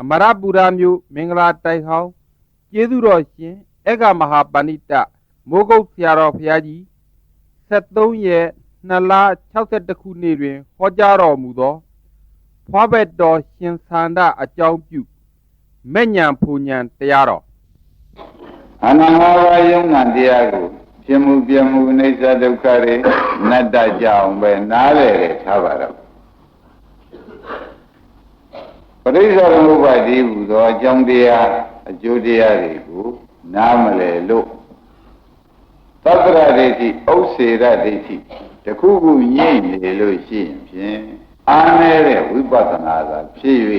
အမရပူရမျိုးမင်္ဂလာတိုင်ဟောင်းကျေးဇူးတော်ရှင်ဧကမဟာပဏိတမိုးကုတ်ဆရာတော်ဘုရားကြီး73ရက်2လ62ခုနှစ်တွင်ဟောကြားတော်မူသောဖွားဘက်တော်ရှင်သန္တာအကြောင်းပြုမဲ့ညာဖူညာတရားတော်အနန္တဘာယုံနာတရားကိုဖြစ်မှုပြမှုအိဋ္ဌဒုက္ခတွေနတ္တကြောင့်ပဲနားလေတယ်ထားပါတော့ပရိစ္ဆေသမုပ္ပါဒိဟူသောအကြောင်းတရားအကျိုးတရားတွေကိုနားမလဲလို့သတ္တရဒိဋ္ဌိဥစ္စေရဒိဋ္ဌိတခုခုညှိနေလို့ရှိရင်ဖြင့်အားနည်းတဲ့ဝိပဿနာသာဖြစ်၍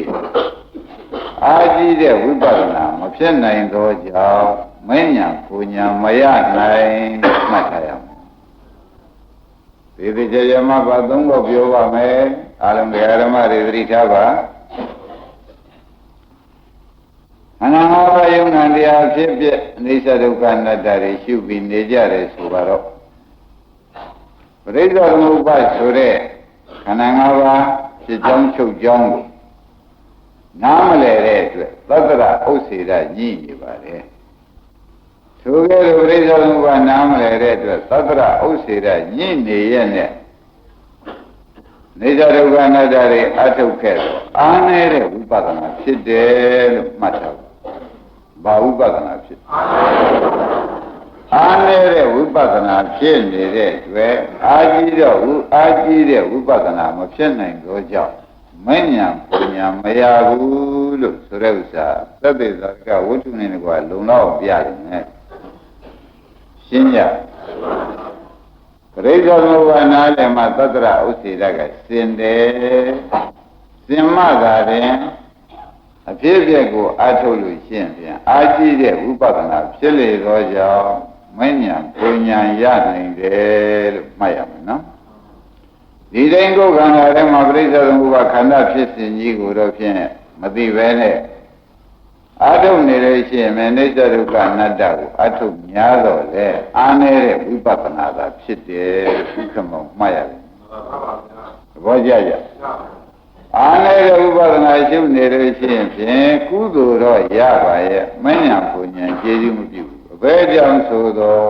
အားကြီးတဲ့ဝိပဿနာမဖြစ်နိုင်သောကြောင့်မဉ္ဇဉ်ပူညာမရနိုင်မှတ်ထားရမယ်ဒီကြရမဘာသုံးဖို့ပြောပါမယ်အာလုံးဓမ္မတွေသတိထားပါအနန္တဘာယုံနာတရားဖြစ်ပြအိဋ္ဌဒုက္ခအနတ္တတွေရှုပြီးနေကြတယ်ဆိုတော့ပရိစ္ဆေသမုပ္ပါဆိုတဲ့ခန္ဓာ၅ပါးဖြစ်ကြောင်းချုပ်ကြောင်းကိုနားမလဲတဲ့အတွက်သတ္တရဥစ္စေရညှိနေပါလေထိုကဲ့သို့ပရိစ္ဆေသမုပ္ပါနားမလဲတဲ့အတွက်သတ္တရဥစ္စေရညှိနေရဲ့နဲ့အိဋ္ဌဒုက္ခအနတ္တတွေအထုတ်ခဲ့တော့အားနည်းတဲ့ဝိပဿနာဖြစ်တယ်လို့မှတ်ထားပါဘာဝိပဿနာဖြစ်အားနည်းတဲ့ဝိပဿနာဖြစ်နေတဲ့အတွက်အားကြီးတဲ့ဝိပဿနာမဖြစ်နိုင်သောကြောင့်မဉ္ဇဉ်ပူညာမရဘူးလို့ဆိုတဲ့ဥစ္စာသတ္တေသာကဝတ္ထုနဲ့ကွာလုံလောက်ပြရတယ်နဲ့ရှင်းကြပရိစ္ဆေသမုပ္ပါနာလည်းမှသတ္တရဥစ္စေရကစင်တယ်စင်မှသာရင်အဖြစ်အပျက်ကိုအားထုတ်လို့ရှင်းပြန်အားကြီးတဲ့ဝိပဿနာဖြစ်လေသောကြောင့်မဉ္ဇဉ်ပူညာရနိုင်တယ်လို့မှတ်ရမယ်နော်ဒီတိုင်းကိုယ်ခန္ဓာထဲမှာပရိစ္ဆေသမုပ္ပါခန္ဓာဖြစ်စဉ်ကြီးကိုတော့ဖြင့်မသိဘဲနဲ့အာထုတ်နေလို့ရှိရင်အိဋ္ဌဒုက္ခအနတ္တကိုအာထုတ်များတော့လေအားနည်းတဲ့ဝိပဿနာသာဖြစ်တယ်ဘုခမောမှတ်ရတယ်သဘောကျကြအားနည်းတဲ့ဝိပဿနာရှုနေလို့ရှိရင်ဖြင့်ကုသိုလ်တော့ရပါရဲ့မဉ္ဇဉ်ပူညာကျေးဇူးမပြုဘူးအဘယ်ကြောင့်ဆိုတော့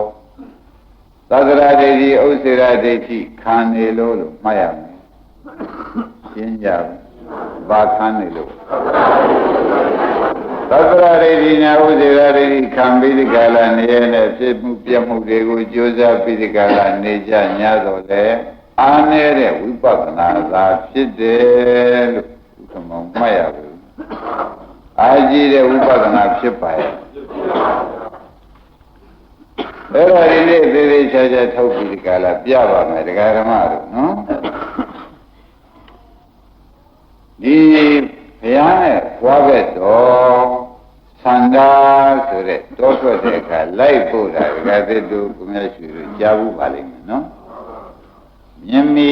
သတ္တရဒိဋ္ဌိဥစ္စေရဒိဋ္ဌိခံနေလို့မှတ်ရမယ်ရှင်းကြဘာခံနေလို့သတ္တရဒိဋ္ဌိနဲ့ဥစ္စေရဒိဋ္ဌိခံပြီးဒီကလာနေရတဲ့ဖြစ်မှုပြမှုတွေကိုကြိုးစားပြီးဒီကလာနေကြ냐တော့လေအားနည်းတဲ့ဝိပဿနာသာဖြစ်တယ်လို့ဘုခမောမှတ်ရဘူးအားကြီးတဲ့ဝိပဿနာဖြစ်ပါရဲ့အဲ့ဒါဒီနေ့သေးသေးချာချာထုတ်ပြီးဒီကလာပြပါမယ်ဒကာဓမ္မတို့နော်ဒီဘုရားနဲ့ဘွားဘက်တော်သန္တာဆိုတဲ့တောထွက်တဲ့အခါလိုက်ဖို့တာဒကာသစ်တို့ကိုမြတ်ရွှေတို့ကြားဘူးပါလိမ့်မယ်နော်မြင်မီ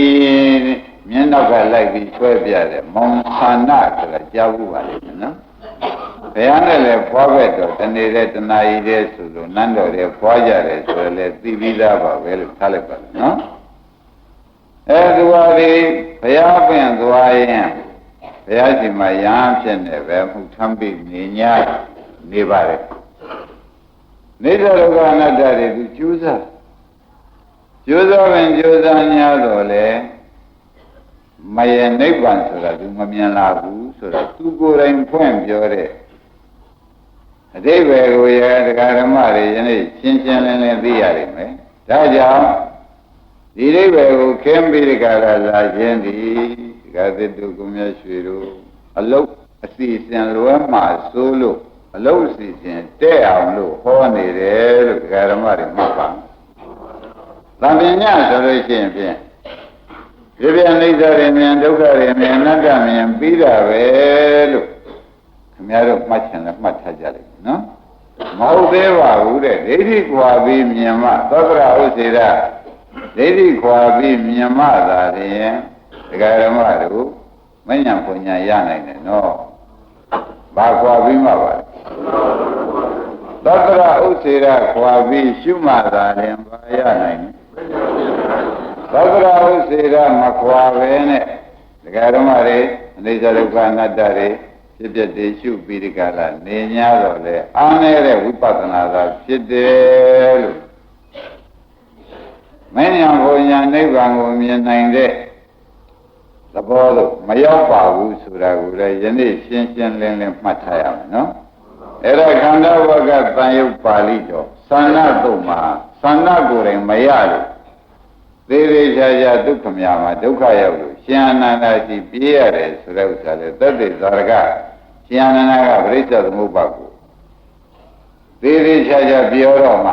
မျက်နောက်ကလိုက်ပြီးဆွဲပြတယ်မောင်သန္တာဆိုတာကြားဘူးပါလိမ့်မယ်နော်ဘုရားနဲ့လည်းဖွားဘက်တော့တနေတဲ့တဏှာကြီးတဲ့ဆိုလို့နန်းတော်တွေဖွားကြတယ်ဆိုရလဲသိပြီးသားပါပဲလို့ထားလိုက်ပါလားနော်သူဟာဒီဘုရားပင်သွားရင်ဘုရားရှင်မှာရဟန်းဖြစ်နေပဲမှုထမ်းပြီးနေ냐နေပါတယ်နေတ္တဒုက္ခအနတ္တတွေသူကြိုးစား냐တော့လေမယနိဗ္ဗာန်ဆိုတာသူမမြင်လာဘူးဆိုတော့သူကိုယ်တိုင်ဖွင့်ပြောတဲ့အတိပ္ပယ်ကိုရတရားဓမ္မတွေယနေ့ရှင်းရှင်းလင်းလင်းသိရနိုင်မယ်ဒါကြောင့်ဒီအိဗယ်ကိုခင်းပြီးဒီကလာလာခြင်းဒီဒီကသစ်တို့ကိုမြတ်ရွှေတို့အလုတ်အစီအစဉ်လွဲမှာစိုးလို့အလုတ်အစီအစဉ်တဲ့အောင်လို့ဟောနေတယ်လို့တရားဓမ္မတွေမှတ်ပါသံပညာဆိုလို့ရှိရင်ဖြင့်ဒီပြန်အိဋ္ဌတွေမြင်ဒုက္ခတွေမြင်အနတ္တမြင်ပြီးတာပဲလို့ခင်ဗျားတို့မှတ်ချင်လဲမှတ်ထားကြလိမ့်မယ်နော်မဟုတ်သေးပါဘူးတဲ့ဒိဋ္ဌိခွာပြီးမြင်မှသတ္တရဥစ္စေရဒိဋ္ဌိခွာပြီးမြင်မှသာလျှင်ဒကာဓမ္မတို့မဉ္ဇဉ်ပူညာရနိုင်တယ်နော်ဘာခွာပြီးမှပါသတ္တရဥစ္စေရခွာပြီးရှုမှသာလျှင်ဘာရနိုင်သတ္တရဥစ္စေရမခွာပဲနဲ့ဒကာဓမ္မတွေအိဋ္ဌဒုက္ခအနတ္တတွေ ဖြစ်ပြတဲ့ရှုပြီးဒီကလာနေ냐တော့လေအားနေတဲ့ဝိပဿနာသာဖြစ်တယ်လို့မဉ္ဇဉ်ဘုံညာနိဗ္ဗာန်ကိုမြင်နိုင်တဲ့သဘောလို့မရောက်ပါဘူးဆိုတာကိုလည်းယနေ့ရှင်းရှင်းလင်းလင်းမှတ်ထားရမယ်နော်အဲ့ဒါခန္ဓာဝကတန်ယုတ်ပါဠိတော်သန္နတုတ်မှာသန္နကိုယ်တိုင်မရလို့သေးသေးချာချာဒုက္ခများမှာဒုက္ခရောက်လို့ရှင်အနန္ဒာရှိပြေးရတယ်ဆိုတဲ့ဥစ္စာလေတတ္တိဇာရကရှင်အနန္ဒာကပရိစ္ဆေသမုပ္ပါကိုသေးသေးချာချာပြောတော့မှ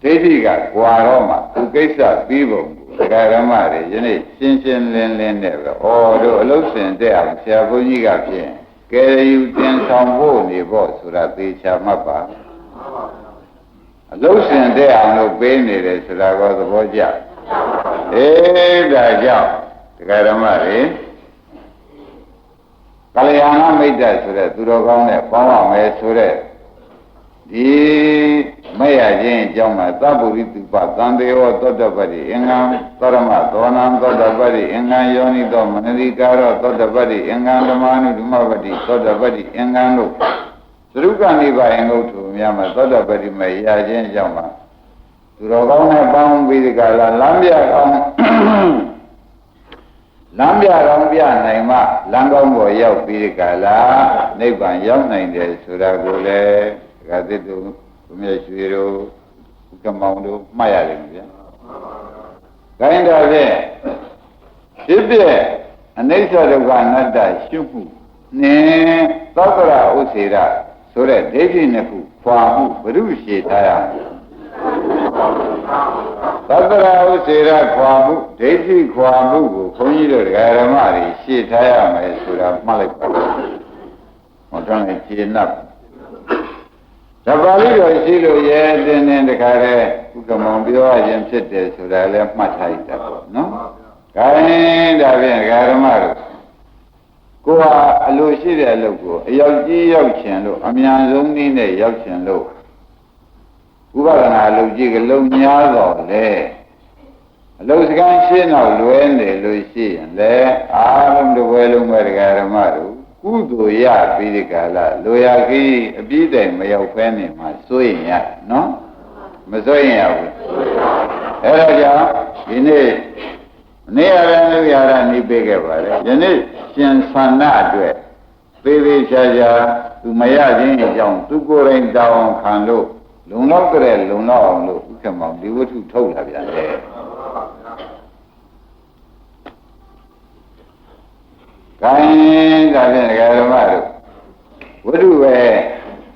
ဒိဋ္ဌိကကွာတော့မှသူကိစ္စပြီးပုံကိုဒကာရမတွေယနေ့ရှင်းရှင်းလင်းလင်းနဲ့ပဲဩတို့အလုဆင်တဲ့အောင်ဆရာဘုန်းကြီးကဖြင့်ကဲယူတင်ဆောင်ဖို့နေဖို့ဆိုတာသေချာမှတ်ပါအလုဆင်တဲ့အောင်လို့ပေးနေတယ်ဆိုတာကိုသဘောကျအေးဒါကြောင့်ဒကာရမတွေကလျာဏမိတ်တဆိုတဲ့သူတော်ကောင်းနဲ့ပေါင်းရမယ်ဆိုတဲ့ဒီမဲ့ရခြင်းအကြောင်းမှာသဗ္ဗုရိတုပသံတေဝသောတပတ္တိအင်္ဂံသရမသောနံသောတပတ္တိအင်္ဂံယောနိသောမနတိကာရောသောတပတ္တိအင်္ဂံဓမ္မနုဓမ္မပတ္တိသောတပတ္တိအင်္ဂံလို့သရုကနိဗ္ဗာန်ငုတ်ထုများမှာသောတပတ္တိမဲ့ရခြင်းအကြောင်းမှာသူတော်ကောင်းနဲ့ပေါင်းပြီးဒီကလာလမ်းပြကောင်းလမ်းပြကောင်းပြနိုင်မှလမ်းကောင်းပေါ်ရောက်ပြီးဒီကလာနိဗ္ဗာန်ရောက်နိုင်တယ်ဆိုတာကိုလည်းဒကာသစ်တို့ဘုရားရွှေတို့ကမောင်တို့မှတ်ရတယ်ဗျာ။ဒါရင်တော့ဖြင့်ဖြစ်ပြအနိစ္စဒုက္ခအနတ္တရှုမှုနဲ့သောတရဥစေရဆိုတဲ့ဒိဋ္ဌိနှစ်ခုခွာမှုဘုရုရှိထားရမယ်။သတ္တရာဥစေရခွာမှုဒိဋ္ဌိခွာမှုကိုခွန်ကြီးတို့ဓမ္မတွေရှင်းထားရမယ်ဆိုတာမှတ်လိုက်ပါဟောတော့လည်းရှင်း납ဒါပါဠိတော်ရှိလို့ရဲတင်းတင်းတခါတည်းဥက္ကမောင်ပြောရခြင်းဖြစ်တယ်ဆိုတာလည်းမှတ်ထားရတာပေါ့နော်။ဒါရင်ဒါဖြင့်ဓမ္မတို့ကိုယ်ဟာအလိုရှိတဲ့အလုပ်ကိုအရောက်ကြီးရောက်ချင်လို့အမြန်ဆုံးနည်းနဲ့ရောက်ချင်လို့ဥပဒနာအလုပ်ကြီးကလုံများတော့လေအလုပ်စကမ်းရှင်းတော့လွယ်နေလို့ရှိရင်လေအားလုံးတစ်ဝဲလုံးပဲဓမ္မတို့ကုသိုလ်ရပြီးဒီကလာလိုရာကြီးအပြည့်တိုင်မရောက်ဖဲနေမှာစိုးရင်ရနော်မစိုးရင်ရဘူးအဲဒါကြောင့်ဒီနေ့နေရာရလူရတာနေပေးခဲ့ပါလေယနေ့ရှင်သန္နအတွက်သေးသေးချာချာသူမရခြင်းအကြောင်းသူကိုယ်တိုင်တောင်းခံလို့လုံလောက်ကြတဲ့လုံလောက်အောင်လို့ဥက္ကမောင်ဒီဝတ္ထုထုတ်လာပြန်တယ်ခိုင်းဒါဖြင့်ဒကာဓမ္မတို့ဝတ္ထုပဲ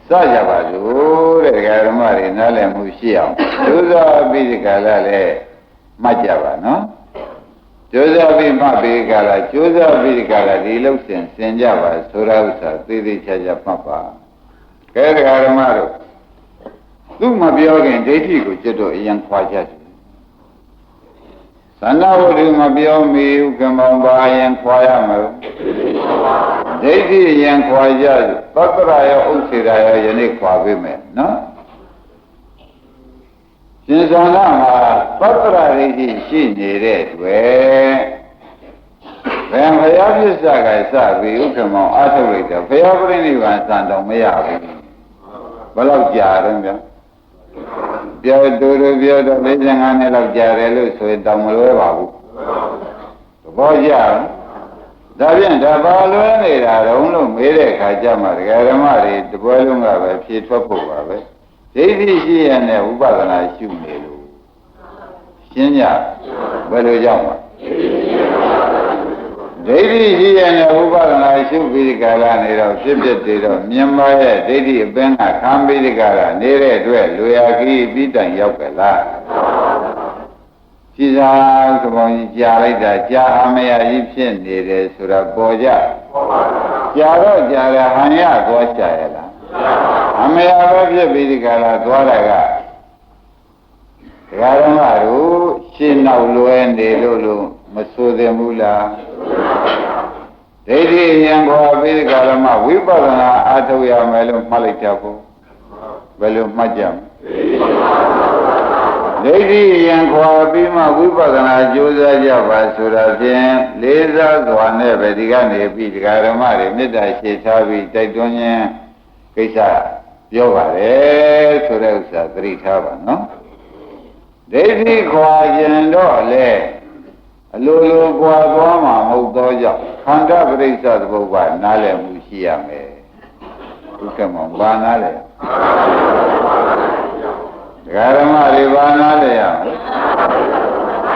စကြပါစို့တဲ့ဒကာဓမ္မတွေနားလည်မှုရှိအောင်ဒုသောပြီးဒီကလာလည်းမှတ်ကြပါနော်ကျိုးစားပြီးမှတ်ပြီးကလာကျိုးစားပြီးဒီကလာဒီလောက်စင်ကြပါဆိုတာဥစ္စာသေးသေးချာချာမှတ်ပါကဲဒကာဓမ္မတို့သူမပြောခင်ဒိဋ္ဌိကိုကျွတ်တော့အရင်ခွာကြတယ်သန္နဝတ္ထုမပြောမီဥက္ကမောင်ပါရင်ခွာရမယ်ဒိဋ္ဌိရင်ခွာကြသတ္တရာရောဥစ္စေရာရောယနေ့ခွာပေးမယ်နော်ရှင်သာနာမှာသတ္တရာဒိဋ္ဌိရှိနေတဲ့တွေ့ဘယ်ဘုရားပြစ္ဆာကစပြီးဥက္ကမောင်အားထုတ်လိုက်တော့ဘုရားပြိဋိဘံစံတော်မရဘူးဘယ်လောက်ကြာတော့ဗျာပြောတူပြောတော့55နှစ်လောက်ကြာတယ်လို့ဆိုရင်တောင်မလွဲပါဘူးသဘောကျဒါဖြင့်ဒါပါလွဲနေတာတော့လို့မေးတဲ့အခါကျမှဒကာဓမ္မတွေတပွဲလုံးကပဲဖြေထွက်ဖို့ပါပဲဒိဋ္ဌိရှိရတဲ့ဥပဒနာရှုနေလို့ရှင်းကြဘယ်လိုကြောင့်ပါဒိဋ္ဌိရှိရတဲ့ဥပဒနာရှုပြီးဒီကလာနေတော့ဖြစ်ဖြစ်တည်တော့မြင်ပါရဲ့ဒိဋ္ဌိအပင်ကခံပြီးဒီကလာနေတဲ့အတွက်လူရကြီးပြီးတိုင်ရောက်ကြလားရှိသာသဘောကြီးကြားလိုက်တာကြားအမရကြီးဖြစ်နေတယ်ဆိုတာပေါ်ကြကြားတော့ကြားရဟန်ရသွားကြရလားအမရပဲဖြစ်ပြီးဒီကလာသွားတာကဒကာရမတို့ရှင်းနောက်လွယ်နေလို့မဆိုသင့်ဘူးလားဒိဋ္ဌိဉာဏ်ခေါ်ပြီးကာလမှာဝိပဿနာအားထုတ်ရမယ်လို့မှတ်လိုက်ကြဖို့ဘယ်လိုမှတ်ကြမလဲ ဒိဋ္ဌိယံခွာပြီးမှဝိပဿနာကြိုးစားကြပါဆိုတာဖြင့်လေးစားစွာနဲ့ပဲဒီကနေပြီးဒကာဓမ္မတွေမေတ္တာရှေ့ထားပြီးတိုက်တွန်းခြင်းကိစ္စပြောပါတယ်ဆိုတဲ့ဥစ္စာသတိထားပါနော်ဒိဋ္ဌိခွာခြင်းတော့လေအလိုလိုခွာသွားမှာမဟုတ်သောကြောင့်ခန္ဓာပရိစ္ဆေသဘုရားနားလည်မှုရှိရမယ်ဒုက္ခမောဘာနားလည်ဒကာဓမ္မတွေဘာနားလည်ရမလဲ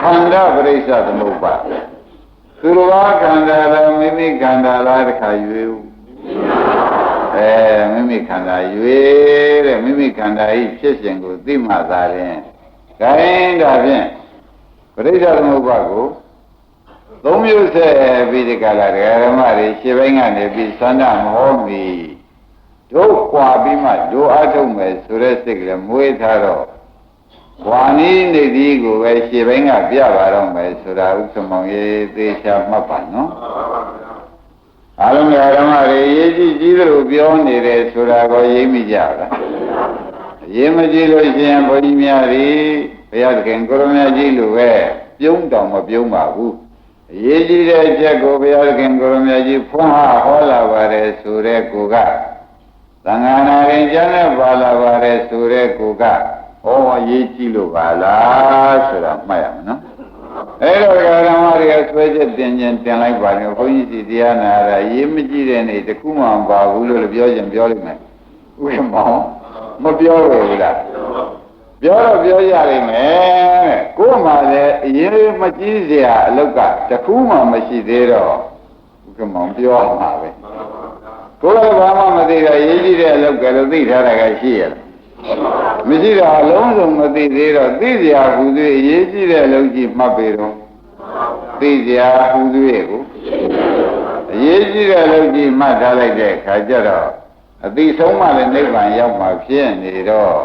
ခန္ဓာပရိစ္ဆေသမုပ္ပါသူတော်ဘာခန္ဓာလားမိမိခန္ဓာလားတခါရွေးမိမိခန္ဓာရွေးတဲ့မိမိခန္ဓာဤဖြစ်စဉ်ကိုသိမှသာရင်ဒါရင်ဒါဖြင့်ပရိစ္ဆေသမုပ္ပါကိုသုံးမျိုးဆက်ပြီးဒီကလာဒကာဓမ္မတွေရှင်းပိုင်းကနေပြီးသန္တာမဟောမီတို့ကွာပြီးမှတို့အားထုတ်မယ်ဆိုတဲ့စိတ်ကလေးမွေးထားတော့ကွာနီးနေသည်ကိုပဲရှင်းပိုင်းကပြပါတော့မယ်ဆိုတာဥက္ကမောင်ရေးသေချာမှတ်ပါနော်အားလုံးဓမ္မတွေရေးကြည့်ကြည့်လို့ပြောနေတယ်ဆိုတာကိုရေးမိကြလားရေးမကြည့်လို့ရှိရင်ဘုန်းကြီးများတွေဘုရားသခင်ကိုရမကြီးလိုပဲပြုံးတောင်မပြုံးပါဘူးအရေးကြီးတဲ့အချက်ကိုဘုရားသခင်ကိုရမကြီးဖွင့်ဟောလာပါတယ်ဆိုတဲ့ကိုကသံဃာနာရင်ကျမ်းနဲ့ပါလာပါတယ်ဆိုတဲ့ကိုကဟောအရေးကြီးလို့ပါလားဆိုတာမှတ်ရမယ်နော်အဲ့တော့ဓမ္မတွေကဆွဲချက်တင်ခြင်းတင်လိုက်ပါလေဘုန်းကြီးစီတရားနာတာရေးမကြည့်တဲ့နေ့တခုမှမပါဘူးလို့ပြောခြင်းပြောလိုက်မယ်ဥက္ကမောင်မပြောဘူးလားပြောတော့ပြောရလိမ့်မယ်ကိုယ်မှလည်းအရေးမကြည့်เสียအလောက်ကတခုမှမရှိသေးတော့ဥက္ကမောင်ပြောမှာပဲကိုယ်လည်းဘာမှမသိတာရေးကြည့်တဲ့အလောက်ကလည်းသိထားတာကရှိရလားမရှိတော့အလုံးစုံမသိသေးတော့သိเสียဟူသေးအရေးကြည့်တဲ့အလောက်ကြီးမှတ်ပေတော့သိเสียဟူသေးကိုအရေးကြည့်တဲ့အလောက်ကြီးမှတ်ထားလိုက်တဲ့အခါကျတော့အသိဆုံးမှလည်းနိဗ္ဗာန်ရောက်မှာဖြစ်နေတော့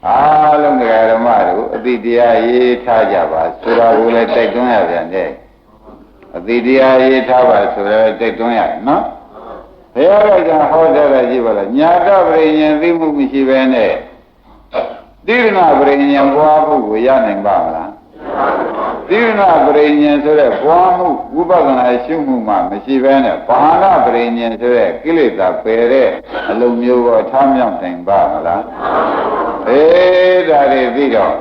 အားလုံးဓမ္မတို့အတိတရားရေးထားကြပါဆိုတာကိုလည်းတိုက်တွန်းရပြန်တယ်အတိတရားရေးထားပါဆိုတော့တိုက်တွန်းရနော်ဘုရားကဟောထားတာကြည့်ပါလားညာတပရိညာသိမှုမရှိဘဲနဲ့သီရဏပရိညာပွားမှုကိုရနိုင်ပါမလားသီရဏပရိညာဆိုတဲ့ပွားမှုဝိပဿနာရှုမှုမှမရှိဘဲနဲ့ဘာဝနာပရိညာဆိုတဲ့ကိလေသာပယ်တဲ့အလုံးမျိုးကိုထားမြောက်နိုင်ပါမလားဒါတွေပြီးတော့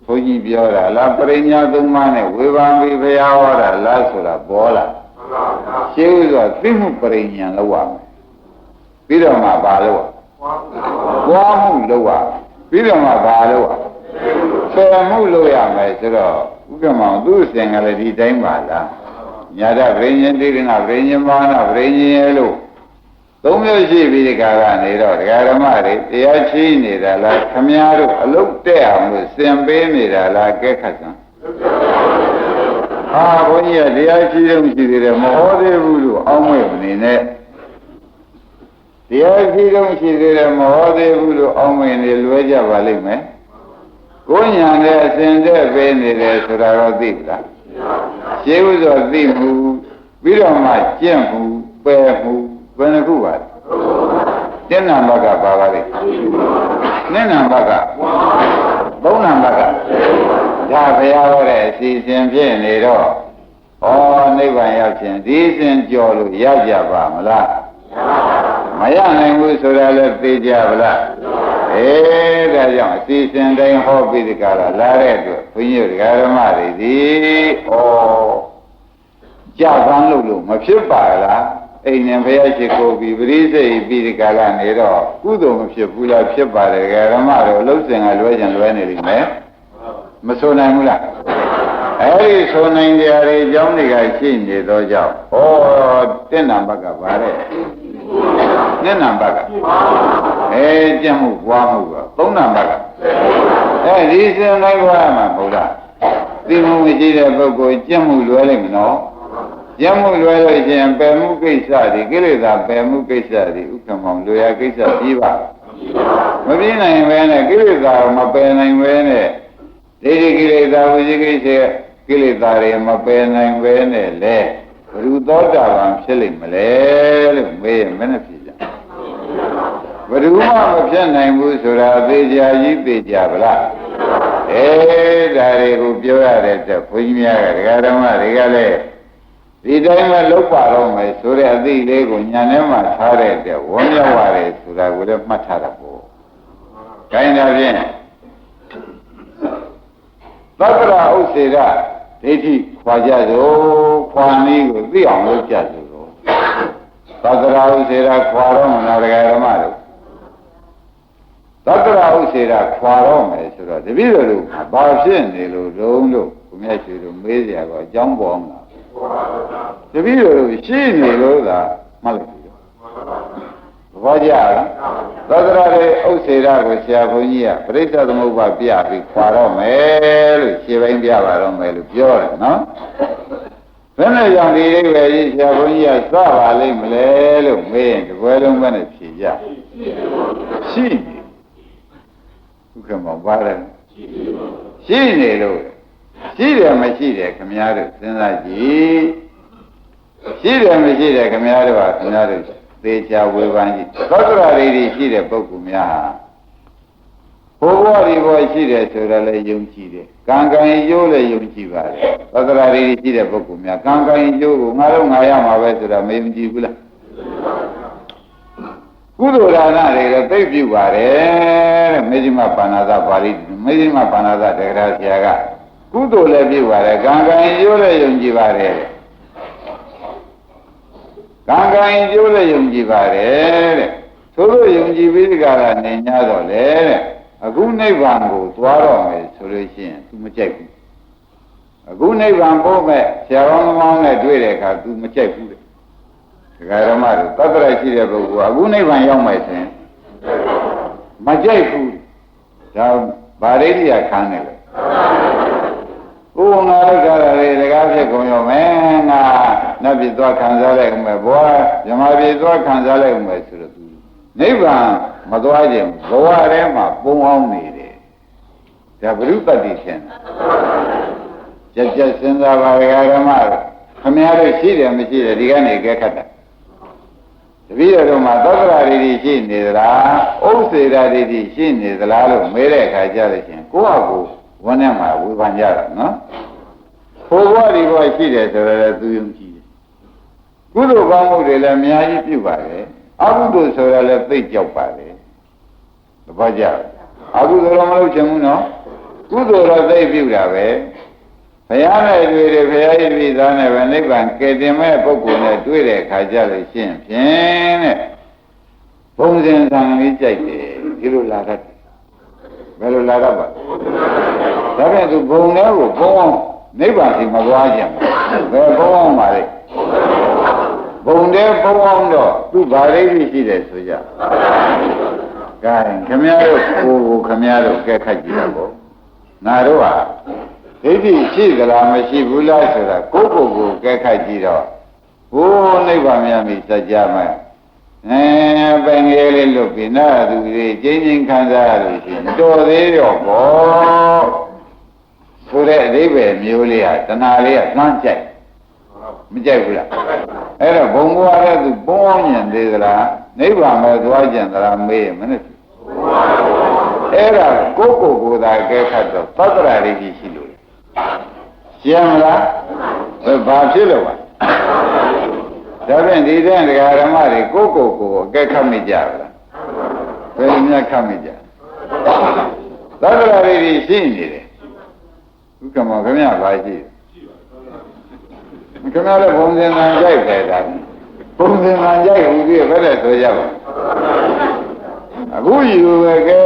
ဘုန်းကြီးပြောတာလားပရိညာသုံးပါးနဲ့ဝေဘာမီဘုရားဟောတာလားဆိုတာပေါ်လာရှင်းဥစွာသိမှုပရိညာလောက်ရမယ်ပြီးတော့မှဘာလို့ဝါမှုလောက်ရပြီးတော့မှဘာလို့ပယ်မှုလို့ရမယ်ဆိုတော့ဥက္ကမောင်သူ့အစဉ်ကလည်းဒီတိုင်းပါလားညာတပရိညာတိရဏပရိညာဘာနာပရိညာလို့သုံးမျိုးရှိပြီးဒီကာကနေတော့ဒကာဓမ္မတွေတရားချီးနေတာလားခမည်းတော်အလုတ်တက်အောင်လို့စင်ပေးနေတာလားကဲခတ်စမ်းဘုန်းကြီးကတရားချီးတော့ရှိသေးတယ်မဟောသေးဘူးလို့အောင်းမေ့နေနဲ့တရားချီးတော့ရှိသေးတယ်မဟောသေးဘူးလို့အောင်းမေ့နေလွဲကြပါလိမ့်မယ်ကိုယ်ညာနဲ့အစဉ်တဲ့ပေးနေတယ်ဆိုတာတော့သိပလားရှင်းဥစွာသိမှုပြီးတော့မှကျင့်မှုပယ်မှုဘယ်နှခုပါလဲတင်နံဘကပါပါလေနိနံဘကသုံးနံဘကဒါဘုရားဟောတဲ့အစီအစဉ်ဖြစ်နေတော့နိဗ္ဗာန်ရောက်ခြင်းဒီစဉ်ကြော်လို့ရကြပါမလားမရနိုင်ဘူးဆိုတာလည်းသိကြပါလားဒါကြောင့်အစီအစဉ်တိုင်းဟောပြီးဒီကလာလာတဲ့အတွက်ဘုန်းကြီးဓမ္မတွေဒီကြပန်းလို့မဖြစ်ပါလားအိမ်နဲ့ဘုရားရှိခိုးပြီးပရိသေပြီးဒီကလာနေတော့ကုသိုလ်မဖြစ်ဘူးလားဖြစ်ပါတယ်ဓမ္မတော်အလုံးစင်ကလွဲကြံလွဲနေလိမ့်မယ်မဆိုနိုင်ဘူးလားအဲဒီဆိုနိုင်ကြရတဲ့အကြောင်းတွေကရှိနေသောကြောင့်တင်နံဘက်ကပါတဲ့နိနံဘက်ကကျင့်မှုပွားမှုကသုံးနံဘက်ကဒီစဉ်တိုင်းပွားမှာမဟုတ်လားသိမှုမရှိတဲ့ပုဂ္ဂိုလ်ကျင့်မှုလွဲလိမ့်မနော်ကျင့်မှုလွဲလို့ရှိရင်ပယ်မှုကိစ္စတွေကိလေသာပယ်မှုကိစ္စတွေဥက္ကမောင်လွယ်ရကိစ္စပြီးပါမပြင်းနိုင်ပဲနဲ့ကိလေသာမပယ်နိုင်ပဲနဲ့ဒိဋ္ဌိကိလေသာဝိသိကိစ္စကိလေသာတွေမပယ်နိုင်ပဲနဲ့လေဘုရုသောတာပန်ဖြစ်လိမ့်မလဲလို့မေးရင်မနဲ့ဖြစ်ကြဘယ်သူမှမဖြစ်နိုင်ဘူးဆိုတာသေချာကြီးသေချာဗလား ဒါတွေကိုပြောရတဲ့အတွက်ဘုန်းကြီးများကဒကာတော်မတွေကလည်းဒီတိုင်းမှလုပ်ပါတော့မယ်ဆိုတဲ့အသိလေးကိုညာထဲမှာထားတဲ့အတွက်ဝန်းမြောက်ရတယ်ဆိုတာကိုလည်းမှတ်ထားတာပေါ့။ခိုင်းတာဖြင့်သက္ကရာဥစ္စေရဒိဋ္ဌိခွာကြစို့ခွာနည်းကိုသိအောင်လုပ်ကြစို့သက္ကရာဥစ္စေရခွာတော့မလားဒကာဓမ္မတို့သက္ကရာဥစ္စေရခွာတော့မယ်ဆိုတော့တပည့်တော်တို့ဘာဖြစ်နေလို့လုံးလို့ဘုရားရှင်တို့မေးကြတော့အကြောင်းပေါ်မှာတပည့်တော်တို့ရှိနေလို့သာမှတ်လိုက်ပြီဘောကြလားသက္ကရာရဲ့ဥစ္စေရကိုဆရာဘုန်းကြီးကပရိစ္ဆေသမုပ္ပါပြပြီးခွာတော့မယ်လို့ရှင်းပိုင်းပြပါတော့မယ်လို့ပြောတယ်နော်ဘယ်နဲ့ကြောင့်ဒီအိဗယ်ကြီးဆရာဘုန်းကြီးကစပါလိမ့်မလဲလို့မေးရင်တပွဲလုံးပဲနဲ့ဖြေကြရှိနေဥက္ကမောပါတယ်ရှိနေလို့ရှိတယ်မရှိတယ်ခင်ဗျားတို့စဉ်းစားကြည့်ရှိတယ်မရှိတယ်ခင်ဗျားတို့ကခင်ဗျားတို့သေချာဝေဖန်ကြည့်သက္ကရာတွေရှိတဲ့ပုဂ္ဂိုလ်များဟာဘိုးဘွားဒီဘောရှိတယ်ဆိုတော့လည်းယုံကြည်တယ်ကံကံရိုးလည်းယုံကြည်ပါတယ်သက္ကရာတွေရှိတဲ့ပုဂ္ဂိုလ်များကံကံရိုးကိုငါတို့ငါရမှာပဲဆိုတာမယုံကြည်ဘူးလားကုသိုလ်ဒါနတွေတော့သိပြုပါတယ်တဲ့မေဇိမပါဏာသပါဠိမေဇိမပါဏာသတက္ကရာဆရာကကုသိုလ်လည်းပြုပါတယ်ကံကံရိုးလည်းယုံကြည်ပါတယ်ကံကံကျိုးလည်းယုံကြည်ပါတယ်တဲ့သို့လို့ယုံကြည်ပြီးဒီကရနေ냐တော့လေတဲ့အခုနိဗ္ဗာန်ကိုသွားတော့မယ်ဆိုလို့ရှိရင် तू မကြိုက်ဘူးအခုနိဗ္ဗာန်ပို့မဲ့ဆရာတော်မောင်းနဲ့တွေ့တဲ့အခါ तू မကြိုက်ဘူးတဲ့ဒကာရမတို့သတ္တရရှိတဲ့ပုဂ္ဂိုလ်ကအခုနိဗ္ဗာန်ရောက်မယ်ဆိုရင်မကြိုက်ဘူးဒါဗာရိတိယခံနေလေဥငါလောက်ကြတာလေတကားဖြစ်ကုန်ရောမယ်ငါနတ်ပြည်သွားခံစားလိုက်ဦးမယ်ဘဝဇမပြည်သွားခံစားလိုက်ဦးမယ်ဆိုတော့သူနိဗ္ဗာန်မသွားခြင်းဘဝထဲမှာပုံအောင်နေတယ်ဒါဘုရုပတ္တိဖြစ်နေကြက်စဉ်းစားပါရဓမ္မခမရတို့ရှိတယ်မရှိတယ်ဒီကနေကဲခတ်တာတပည့်တော်မှာသက္ကရာတွေရှိနေသလားဥစ္စေရာတွေရှိနေသလားလို့မေးတဲ့အခါကျလို့ချင်းကိုယ့်ဟာကိုယ်ဝန်းထဲမှာဝေဖန်ကြတာနော်ဘိုးဘွားဒီဘွားရှိတယ်ဆိုတော့လည်းသူယုံကြည်တယ်ကုသိုလ်ကောင်းမှုတွေလည်းအများကြီးပြုပါတယ်အကုသိုလ်ဆိုတော့လည်းသိကြောက်ပါတယ်သဘောကျအကုသိုလ်တော့မလုပ်ချင်ဘူးနော်ကုသိုလ်တော့သိပြုတာပဲဘုရားနဲ့တွေ့တယ်ဘုရားရဲ့ပြည်သားနဲ့ပဲနိဗ္ဗာန်ကယ်တင်မဲ့ပုဂ္ဂိုလ်နဲ့တွေ့တဲ့အခါကျလို့ရှင်းဖြင့်တဲ့ဘုံစဉ်သံလေးကြိုက်တယ်ဒီလိုလာတတ်ဘယ်လိုလာတော့ပါဒါပြန်သူဘုံထဲကိုဘုံအောင်နိဗ္ဗာန်စီမသွားကြဘူးဘယ်ဘုံအောင်ပါလဲဘုံထဲဘုံအောင်တော့သူဗာရိတိရှိတယ်ဆိုကြကဲခမည်းတော်ကိုခမည်းတော်ကဲခတ်ကြည့်တာပေါ့ငါတို့ဟာဒိဋ္ဌိရှိသလားမရှိဘူးလားဆိုတာကိုယ့်ကိုယ်ကိုကဲခတ်ကြည့်တော့ဘိုးနိဗ္ဗာန်မြတ်မိစัจ जा မယ်ပင်ငယ်လေးလွတ်ပြီးနာသူတွေကျင်းချင်းခံစားရလို့ရှိရင်တော်သေးတော့ဘောဆိုတဲ့အဓိပ္ပာယ်မျိုးလေးဟာတဏှာလေးကလှမ်းကြိုက်မကြိုက်ဘူးလားအဲ့တော့ဘုံဘွားတဲ့သူပုံအောင်ညံသေးသလားနိဗ္ဗာန်ပဲသွားကြံသလားမေးရင်မနဲ့အဲ့ဒါကိုယ်သာကဲခတ်တော့သတ္တရာလေးကြီးရှိလို့ရှင်းမလားဘာဖြစ်လို့ပါဒါဖြင့်ဒီတဲ့ဒကာဓမ္မတွေကိုအကဲခတ်မိကြပါလားဘယ်လိုများခတ်မိကြသတ္တရာတွေရှိနေတယ်ဥက္ကမောခင်ဗျာပါရှိခင်ဗျာလည်းဘုံစင်တန်ကြိုက်တယ်ဒါဘုံစင်တန်ကြိုက်ဟူပြီးဘယ်နဲ့ဆိုကြပါအခုယူပဲကဲ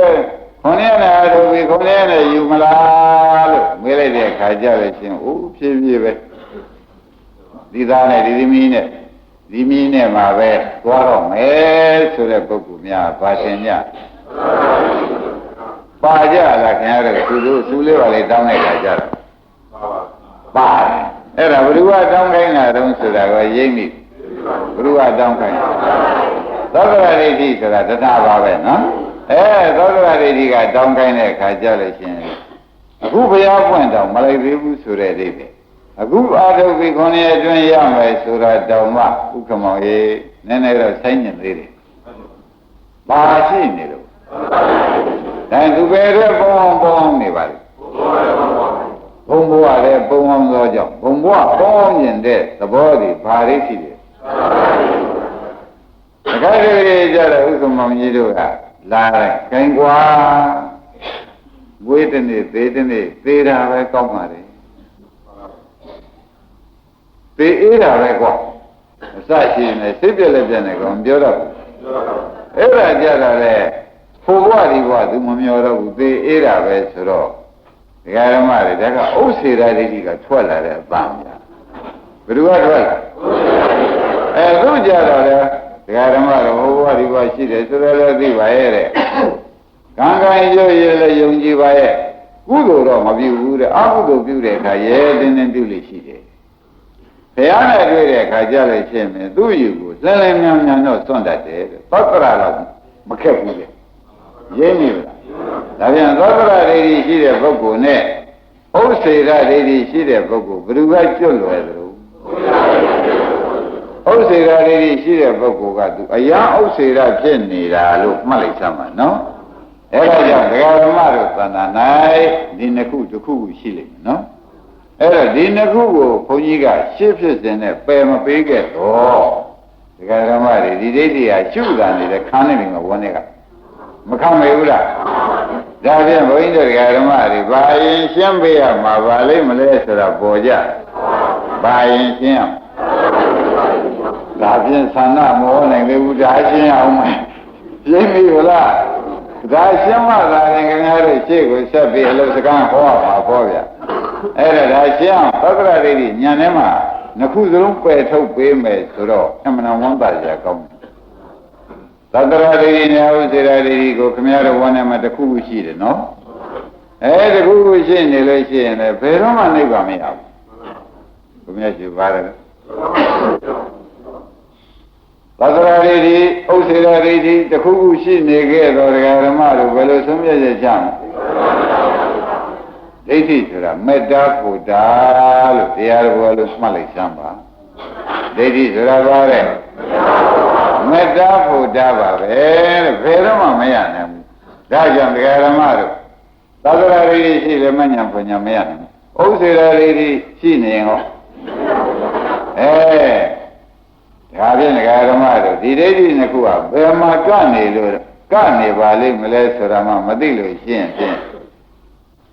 ခွန်ရနဲ့တို့ပြီးခွန်ရနဲ့ယူမလားလို့မေးလိုက်တဲ့အခါကျတော့ရှင်အိုးဖြည်းဖြည်းပဲဒီသားနဲ့ဒီသမီးနဲ့ဒီမီးနဲ့မှာပဲသွားတော့မယ်ဆိုတဲ့ပုဂ္ဂိုလ်များပါရှင်ညပါကြလားခင်ဗျားတို့သူလေးပါလေတောင်းလိုက်တာကြတော့ပါတယ်အဲ့ဒါဘ누구ကတောင်းခိုင်းတာတုံးဆိုတာကရိပ်မိဘ누구ကတောင်းခိုင်းသောကရဒိဋ္ဌိဆိုတာတဏှာပါပဲနော်သောကရဒိဋ္ဌိကတောင်းခိုင်းတဲ့အခါကြလို့ရှင်အခုဘုရားပွင့်တော့မလိုက်သေးဘူးဆိုတဲ့အိဗယ်အခုအာထုပ်ပြီး9ရက်အတွင်းရမယ်ဆိုတာတောင်မှဥက္ကမောင်ရေနည်းနည်းတော့ဆိုင်နေသေးတယ်။ဘာရှိနေလို့ဒါသူပဲတော့ပေါင်းနေပါလေ ဘုံဘဝလည်းပုံအောင်သောကြောင့်ဘုံဘဝပေါင်းမြင်တဲ့သဘောတွေဘာတွေရှိတယ်တခါတည်းကြတော့ဥက္ကမောင်ကြီးတို့ကလာတယ်ခိုင်ကွာဝေးတဲ့နေ့သေးတဲ့နေ့သေးတာပဲကောင်းပါလေသေအေးတာပဲကွာအစရှိနေစိတ်ပြက်လက်ပြက်နေကောင်ပြောတော့အဲ့ဒါကြတာလေဖို့ဘဝဒီဘဝသူမမျောတော့ဘူးသေအေးတာပဲဆိုတော့ဒကာဓမ္မတွေဒါကဥစ္စေရာဒိဋ္ဌိကထွက်လာတဲ့အပန်းများဘယ်သူကထွက်လာသူကြတော့လေဒကာဓမ္မတို့ဟိုဘဝဒီဘဝရှိတယ်ဆိုတော့လည်းသိပါရဲ့တဲ့ကံကံရွရလည်းယုံကြည်ပါရဲ့ကုသိုလ်တော့မပြုဘူးတဲ့အကုသိုလ်ပြုတဲ့အခါရဲတင်းတင်းပြုလို့ရှိတယ်ဘုရားနဲ့တွေ့တဲ့အခါကြလို့ရှိရင်သူ့ယူကိုလှလဲမြန်မြန်တော့စွန့်တတ်တယ်သောတရာတော့မခက်ဘူးလေရင်းနေလားဒါပြန်သောတရာဒိဋ္ဌိရှိတဲ့ပုဂ္ဂိုလ်နဲ့ဥစ္စေရဒိဋ္ဌိရှိတဲ့ပုဂ္ဂိုလ်ဘယ်သူကကျွတ်လွယ်သလဲဥစ္စေရဒိဋ္ဌိရှိတဲ့ပုဂ္ဂိုလ်ကသူအရာဥစ္စေရဖြစ်နေတာလို့မှတ်လိုက်စမ်းပါနော်အဲဒါကြောင့်ဒကာဓမ္မတို့သဏ္ဍာန်၌ဒီနှစ်ခုတစ်ခုရှိလိမ့်မယ်နော်အဲ့တော့ဒီနှစ်ခုကိုဘုန်းကြီးကရှင်းဖြစ်စဉ်နဲ့ပယ်မပေးခဲ့တော့ဒကာဓမ္မတွေဒီဒိဋ္ဌိဟာရှုတာနေတဲ့ခန်းနေပြီမှာဝန်းနေကမခံမေဘူးလားဒါဖြင့်ဘုန်းကြီးတို့ဒကာဓမ္မတွေဘာရင်ရှင်းပေးရမှာပါလိမ့်မလဲဆိုတာပေါ်ကြဘာရင်ရှင်းရဒါဖြင့်သန္နာမောနိုင်လေဘူးဒါရှင်းအောင်မယ်ရှင်းပြီလားဒါရှင်းမှသာရင်ခင်ဗျားတို့ရှေ့ကိုဆက်ပြီးအလုပ်စကားဟောပါပေါ့ဗျာအဲ့ဒါရှင်းအောင်သက္ကရာဒိဋ္ဌိညံထဲမှာနှစ်ခုစလုံးပယ်ထုတ်ပေးမယ်ဆိုတော့အမှန်ဝမ်းသာကြကောင်းတယ်သက္ကရာဒိဋ္ဌိနဲ့ဥစေရာဒိဋ္ဌိကိုခင်ဗျားတို့ဝမ်းထဲမှာတစ်ခုရှိတယ်နော်တစ်ခုရှိနေလို့ရှိရင်လည်းဘယ်တော့မှနိဗ္ဗာန်မရဘူးခင်ဗျားရှိပါတယ်သက္ကရာဒိဋ္ဌိဥစေရာဒိဋ္ဌိတစ်ခုရှိနေခဲ့တော့ဒကာဓမ္မတို့ဘယ်လိုဆုံးဖြတ်ချက်ချမလဲဒိဋ္ဌိဆိုတာမေတ္တာဘုဒ္ဓလို့တရားတော်လို့မှတ်လိုက်စမ်းပါဒိဋ္ဌိဆိုတာဘာလဲမေတ္တာဘုဒ္ဓပါပဲတဲ့ဘယ်တော့မှမရနိုင်ဘူးဒါကြောင့်ဒကာဓမ္မတို့သက္ကရာဒိဋ္ဌိရှိလည်းမညာပညာမရနိုင်ဘူးဥစေရာဒိဋ္ဌိရှိနေရင်ဟောဒါဖြင့်ဒကာဓမ္မတို့ဒီဒိဋ္ဌိနှစ်ခုကဘယ်မှာကနေလို့ကနေပါလိမ့်မလဲဆိုတာမှမသိလို့ရှင်းဖြင့်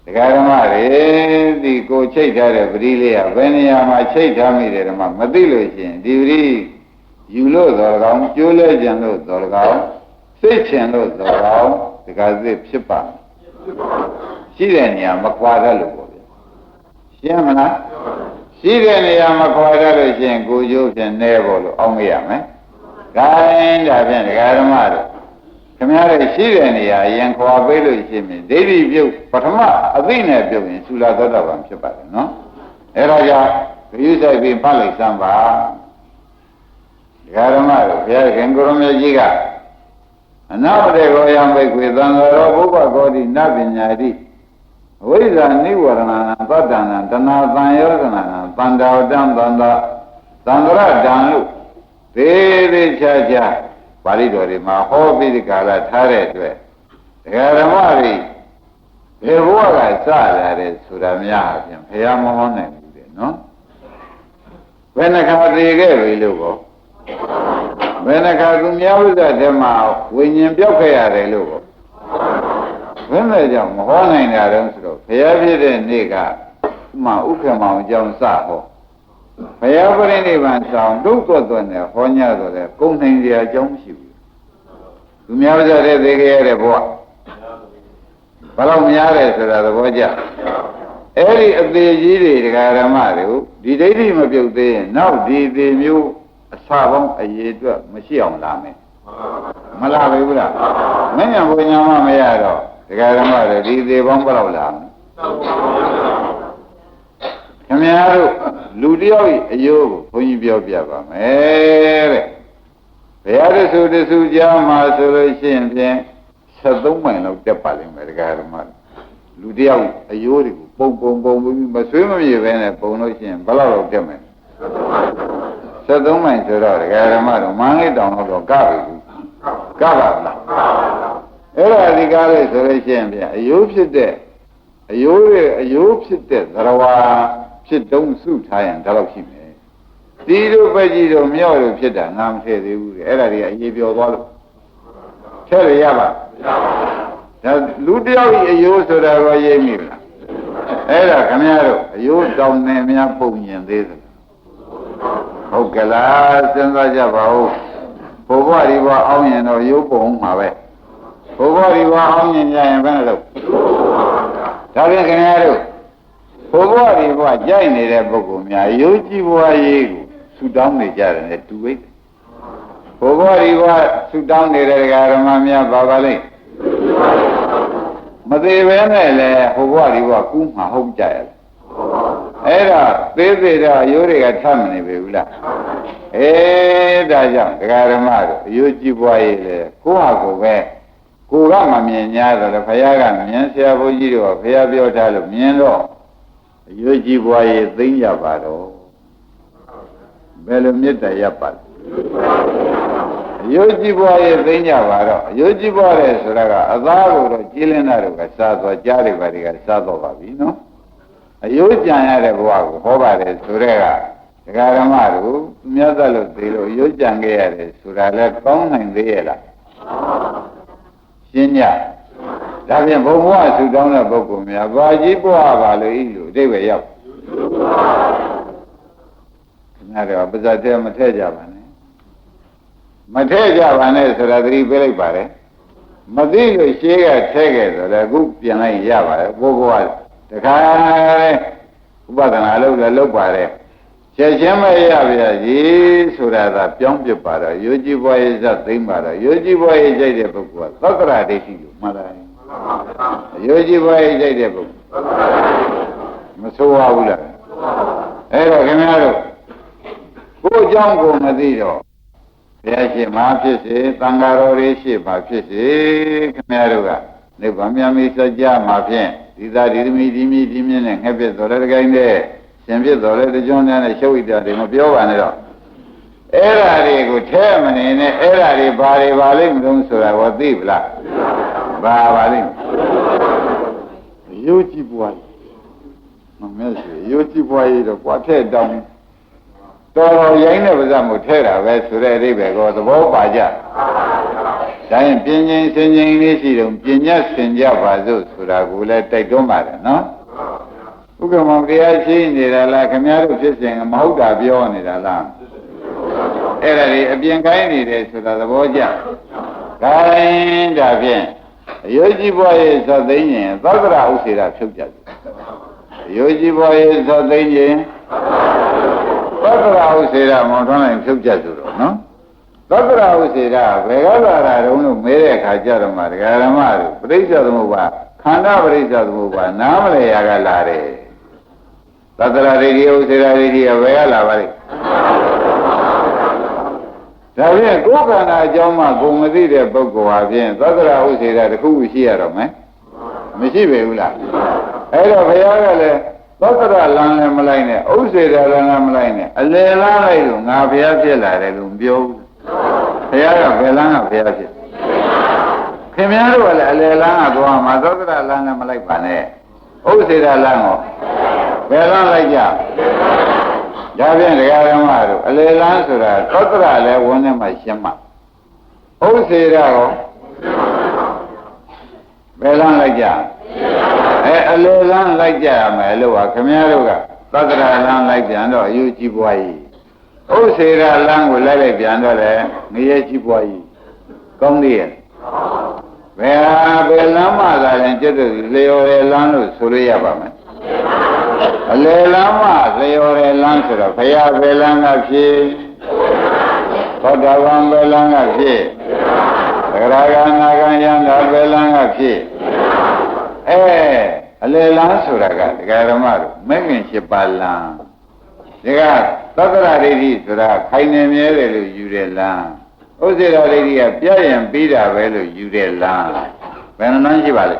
ဒကာဓမ္မတွေဒီကိုချိတ်ထားတဲ့ပရိလေးကဘယ်နေရာမှာချိတ်ထားမိတယ်ဓမ္မမသိလို့ရှင်းဒီပရိယူလို့တော်ကောင်ကျိုးလဲကြံလို့တော်ကောင်စိတ်ချင်လို့တော်ကောင်ဒကာစစ်ဖြစ်ပါရှိတဲ့နေရာမခွာတတ်လို့ပေါ့ဗျရှင်းမလားရှိတဲ့နေရာမှာခွာရလို့ရှိရင်ကိုကျိုးဖြင့်နဲပေါ်လို့အောင်းရမယ်။ဒါရင်ဒါဖြင့်ဒကာဓမ္မတို့ခင်ဗျားတို့ရှိတဲ့နေရာရင်ခွာပေးလို့ရှိရင်ဒိဋ္ဌိပြုတ်ပထမအသိနဲ့ပြုတ်ရင်သုလာသောတာပန်ဖြစ်ပါတယ်နော်။အဲဒါကြောင့်ဂရုစိုက်ပြီးဖတ်လိုက်စမ်းပါ။ဒကာဓမ္မတို့ဘုရားခင်ကိုရမေကြီးကအနာဝတေကိုယံဘိက္ခွေသံဃာရောဘုဗ္ဗဂောတိနပညာတိဝိဇ္ဇာနိဝရဏံသတ္တနာတဏှာသံယောဇနာသန္တာဝတံသန္တာသံဃရတံလို့သေးသေးချာချာပါဠိတော်တွေမှာဟောပြီးဒီကာလထားတဲ့အတွက်ဒကာဓမ္မတွေဘယ်ဘဝကစလာတယ်ဆိုတာများအပြင်ဘုရားမဟောနိုင်ဘူးတဲ့နော်ဘယ်နှခါတည်ခဲ့ပြီလို့ကောဘယ်နှခါသူများဥစ္စာထဲမှာဝိညာဉ်ပြောက်ခဲ့ရတယ်လို့ကောဘယ်နဲ့ကြောင့်မဟောနိုင်တာတုံးဆိုတော့ဘုရားဖြစ်တဲ့နေ့ကမှဥက္ကမောင်အကြောင်းစဟောဘုရားပရိနိဗ္ဗာန်ဆောင်ဒုက္ခသွနဲ့ဟောညဆိုတဲ့ကုံနိုင်စရာအကြောင်းမရှိဘူးသူများကြတဲ့သိခဲ့ရတဲ့ဘဝဘယ်တော့များတယ်ဆိုတာသဘောကျအဲ့ဒီအသေးကြီးတွေဒကာဓမ္မတွေကိုဒီဒိဋ္ဌိမပြုတ်သေးရင်နောက်ဒီသေးမျိုးအစာပေါင်းအရေးအတွက်မရှိအောင်လာမယ်မလာဘူးလားမဉ္ဇဉ်ဘုညာမမရတော့ဒကာဓမ္မတွေဒီသေးပေါင်းဘယ်လောက်လာမလဲခင်ဗျားတို့လူတယောက်၏အယိုးကိုဘုန်းကြီးပြောပြပါမယ်တဲ့ဘုရားတဆူတဆူကြားမှာဆိုလို့ရှိရင်ဖြင့်73မိုင်လောက်တက်ပါလိမ့်မယ်ဒကာဓမ္မလူတယောက်အယိုးတွေကိုပုံပြီးမဆွေးမပြေပဲနဲ့ပုံလို့ရှိရင်ဘယ်လောက်တက်မလဲ73မိုင်ဆိုတော့ဒကာဓမ္မတို့မန်းလေးတောင်တော့ကပြီကပါလားအဲ့ဒါဒီကားလေးဆိုလို့ရှိရင်ဖြင့်အယိုးဖြစ်တဲ့ အယိုးရဲ့အယိုးဖြစ်တဲ့သရဝါဖြစ်တုံးစုထားရင်ဒါတော့ရှိမယ်ဒီလိုပဲကြီးတော့မြောက်လို့ဖြစ်တာငါမထည့်သေးဘူးတဲ့အဲ့ဒါတွေအရေးပြောသွားလို့ထည့်ရပါဒါလူတယောက်ကြီးအယိုးဆိုတာကိုရိပ်မိလားအဲ့ဒါခင်ဗျားတို့အယိုးတောင်းနေများပုံရင်သေးသလားဟုတ်ကလားစဉ်းစားကြပါဦးဘုရားဒီဘအောင်ရင်တော့ရိုးပုံမှာပဲဘုရားဒီဘအောင်ရင်ကြရင်ဘယ်နဲ့လို့ဒါပြန်ခင်ဗျားတို့ဘုရားဒီဘကြိုက်နေတဲ့ပုဂ္ဂိုလ်များရိုးကြည့်ဘွားရေးကိုဆူတောင်းနေကြတယ်နဲ့တူဝိတ်ဘုရားဒီဘဆူတောင်းနေတဲ့ဓမ္မများပါပါလိမ့်မသေးပဲနဲ့လေဘုရားဒီဘကူးမှာဟုတ်ကြရအဲ့ဒါသေးသေးတော့အယိုးတွေကထပ်မနေပြီဘူးလားဒါကြောင့်ဓမ္မတို့အယိုးကြည့်ပွားရေးလေကိုယ့်ဟာကိုယ်ပဲကိုယ်ကမမြင်냐ဆိုတော့ဘုရားကမြင်ဆရာဘုန်းကြီးတို့ကဘုရားပြောထားလို့မြင်တော့အယိုးကြည့်ပွားရေးသိကြပါတော့ဘယ်လိုမေတ္တာရပ်ပါလဲအယိုးကြည့်ပွားရေးသိကြပါတော့အယိုးကြည့်ပွားတယ်ဆိုတာကအသားကိုတော့ကြည်လင်းတာတို့ကစားသွားကြားတွေပါတွေကစားတော့ပါပြီနော်အယိုးကြံရတဲ့ဘဝကိုဟောပါတယ်ဆိုတဲ့ကဒကာဓမ္မတို့မြတ်သက်လို့သိလို့အယိုးကြံခဲ့ရတယ်ဆိုတာလည်းကောင်းနိုင်သေးရဲ့လားရှင်းညဒါဖြင့်ဘုံဘဝဆူတောင်းတဲ့ပုဂ္ဂိုလ်များဘာကြီးပွားပါလို့ဤလိုအဓိပ္ပာယ်ရောက်ခင်ဗျားတို့ပါဇတ်တဲ့မထည့်ကြပါနဲ့မထည့်ကြပါနဲ့ဆိုတာသတိပေးလိုက်ပါလေမသိလို့ရှင်းကထည့်ခဲ့ဆိုတော့အခုပြန်လိုက်ရပါတယ်ဘုဘဝတခါလေဥပဒနာလုပ်လည်းလုပ်ပါတယ်ချက်ချင်းမရဗျာကြီးဆိုတာသာပြောင်းပြပါတော့ယောဂီဘွားရေးစသိမ့်ပါတော့ယောဂီဘွားရေးကြိုက်တဲ့ပုဂ္ဂိုလ်ကသက္ကရာဒိဋ္ဌိလို့မှတ်တယ်ယောဂီဘွားရေးကြိုက်တဲ့ပုဂ္ဂိုလ်မဆိုးပါဘူးလားအဲ့တော့ခင်ဗျားတို့ကိုယ်အကြောင်းကိုမသိတော့ဘုရားရှင်မှာဖြစ်စေသံဃာတော်တွေရှိမှာဖြစ်စေခင်ဗျားတို့ကနိဗ္ဗာန်မြတ်မိစကြမှာဖြင့်ဒီသာဒီသမီးဒီမိဒီမြင့်နဲ့ငှက်ပြတော်တဲ့ကိုင်းတဲ့ရှင်ပြတော်တဲ့ကြောင်းနဲ့ရှုပ်ဣတတွေမပြောပါနဲ့တော့အဲ့ဓာတွေကိုထဲမနေနဲ့အဲ့ဓာတွေဘာတွေပါလိမ့်မလို့ဆိုတာကိုသိပလားဘာပါလိမ့်ရိုးကြည့်ပွားမမဲရှိရိုးကြည့်ပွားရတော့ကွာထဲတောင်းတော်တော်ရိုင်းတဲ့ပါးစပ်မို့ထဲတာပဲဆိုတဲ့အဓိပ္ပာယ်ကိုသဘောပါကြဒါရင်ပြင်းချင်းစင်ချင်းလေးရှိတော့ပြညတ်ဆင်ကြပါစို့ဆိုတာကိုလည်းတိုက်တွန်းပါတယ်နော်ဥက္ကမောင်တရားရှိနေတာလားခင်ဗျားတို့ဖြစ်စဉ်မဟုတ်တာပြောနေတာလားအဲ့ဒါတွေအပြင်ကိုင်းနေတယ်ဆိုတာသဘောကျခိုင်းဒါဖြင့်အယောဂီဘွားရဲ့သတ်သိမ်းရင်သက္ကရာဥစေတာဖြုတ်ကြတယ်အယောဂီဘွားရဲ့သတ်သိမ်းရင်သက္ကရာဥစေတာမောင်ထွန်းလိုက်ဖြုတ်ကြဆိုတော့နော်သက္ကရာဥစေတာဘယ်ကလာတာတုံးလို့မဲတဲ့အခါကျတော့မှဒကာရမတို့ပရိစ္ဆေသမုပ္ပါခန္ဓာပရိစ္ဆေသမုပ္ပါနားမလဲရကလာတယ်သက္ကရာရိတိဥစေရာရိတိကဘယ်ကလာပါလိမ့်ဒါဖြင့်ကိုယ်ခန္ဓာအကြောင်းမှကိုမသိတဲ့ပုဂ္ဂိုလ်ဟာဖြင့်သက္ကရာဥစေရာတစ်ခုခုရှိရတော့မယ်မရှိပေဘူးလားအဲ့တော့ဘုရားကလည်းသက္ကရာလမ်းလည်းမလိုက်နဲ့ဥစေရာလမ်းလည်းမလိုက်နဲ့အလယ်လားလိုက်လို့ငါဘုရားဖြစ်လာတယ်လို့ပြောဘူးဘုရားကဘယ်လမ်းကဘုရားဖြစ်ခင်ဗျားတို့ကလည်းအလယ်လမ်းကသွားမှာသက္ကရာလမ်းလည်းမလိုက်ပါနဲ့ဥစေရာလမ်းကိုဘယ်လမ်းလိုက်ကြဒါဖြင့်ဒကာရမတို့အလယ်လမ်းဆိုတာသက္ကရာလည်းဝန်းထဲမှာရှင်းမှာဥစေရာကိုဘယ်လမ်းလိုက်ကြအလယ်လမ်းလိုက်ကြရမယ်လို့ကခင်ဗျားတို့ကသက္ကရာလမ်းလိုက်ပြန်တော့အယူကြည့်ပွားကြီးဥစေရာလမ်းကိုလိုက်လိုက်ပြန်တော့လေငရဲကြည့်ပွားကြီးကောင်းသေးရဲ့ဘယ်လမ်းမှသာရင်ကျွတ်တို့လျော်တယ်လမ်းလို့ဆိုလို့ရပါမယ်အလယ်လမ်းမှလျော်တယ်လမ်းဆိုတော့ဘုရားဘယ်လမ်းကဖြစ်သောတာပန်ဘယ်လမ်းကဖြစ်သဂရဂနာဂံယန္တာဘယ်လမ်းကဖြစ်အလယ်လမ်းဆိုတာကဒကာရမတို့မဲ့ခင်7ပါးလမ်းဒီကသက္ကရာဒိဋ္ဌိဆိုတာခိုင်နေမြဲတယ်လို့ယူတယ်လမ်းဥစေရာဒိဋ္ဌိကပြည့်ရင်ပြီးတာပဲလို့ယူတယ်လမ်းဘယ်နှလမ်းရှိပါလဲ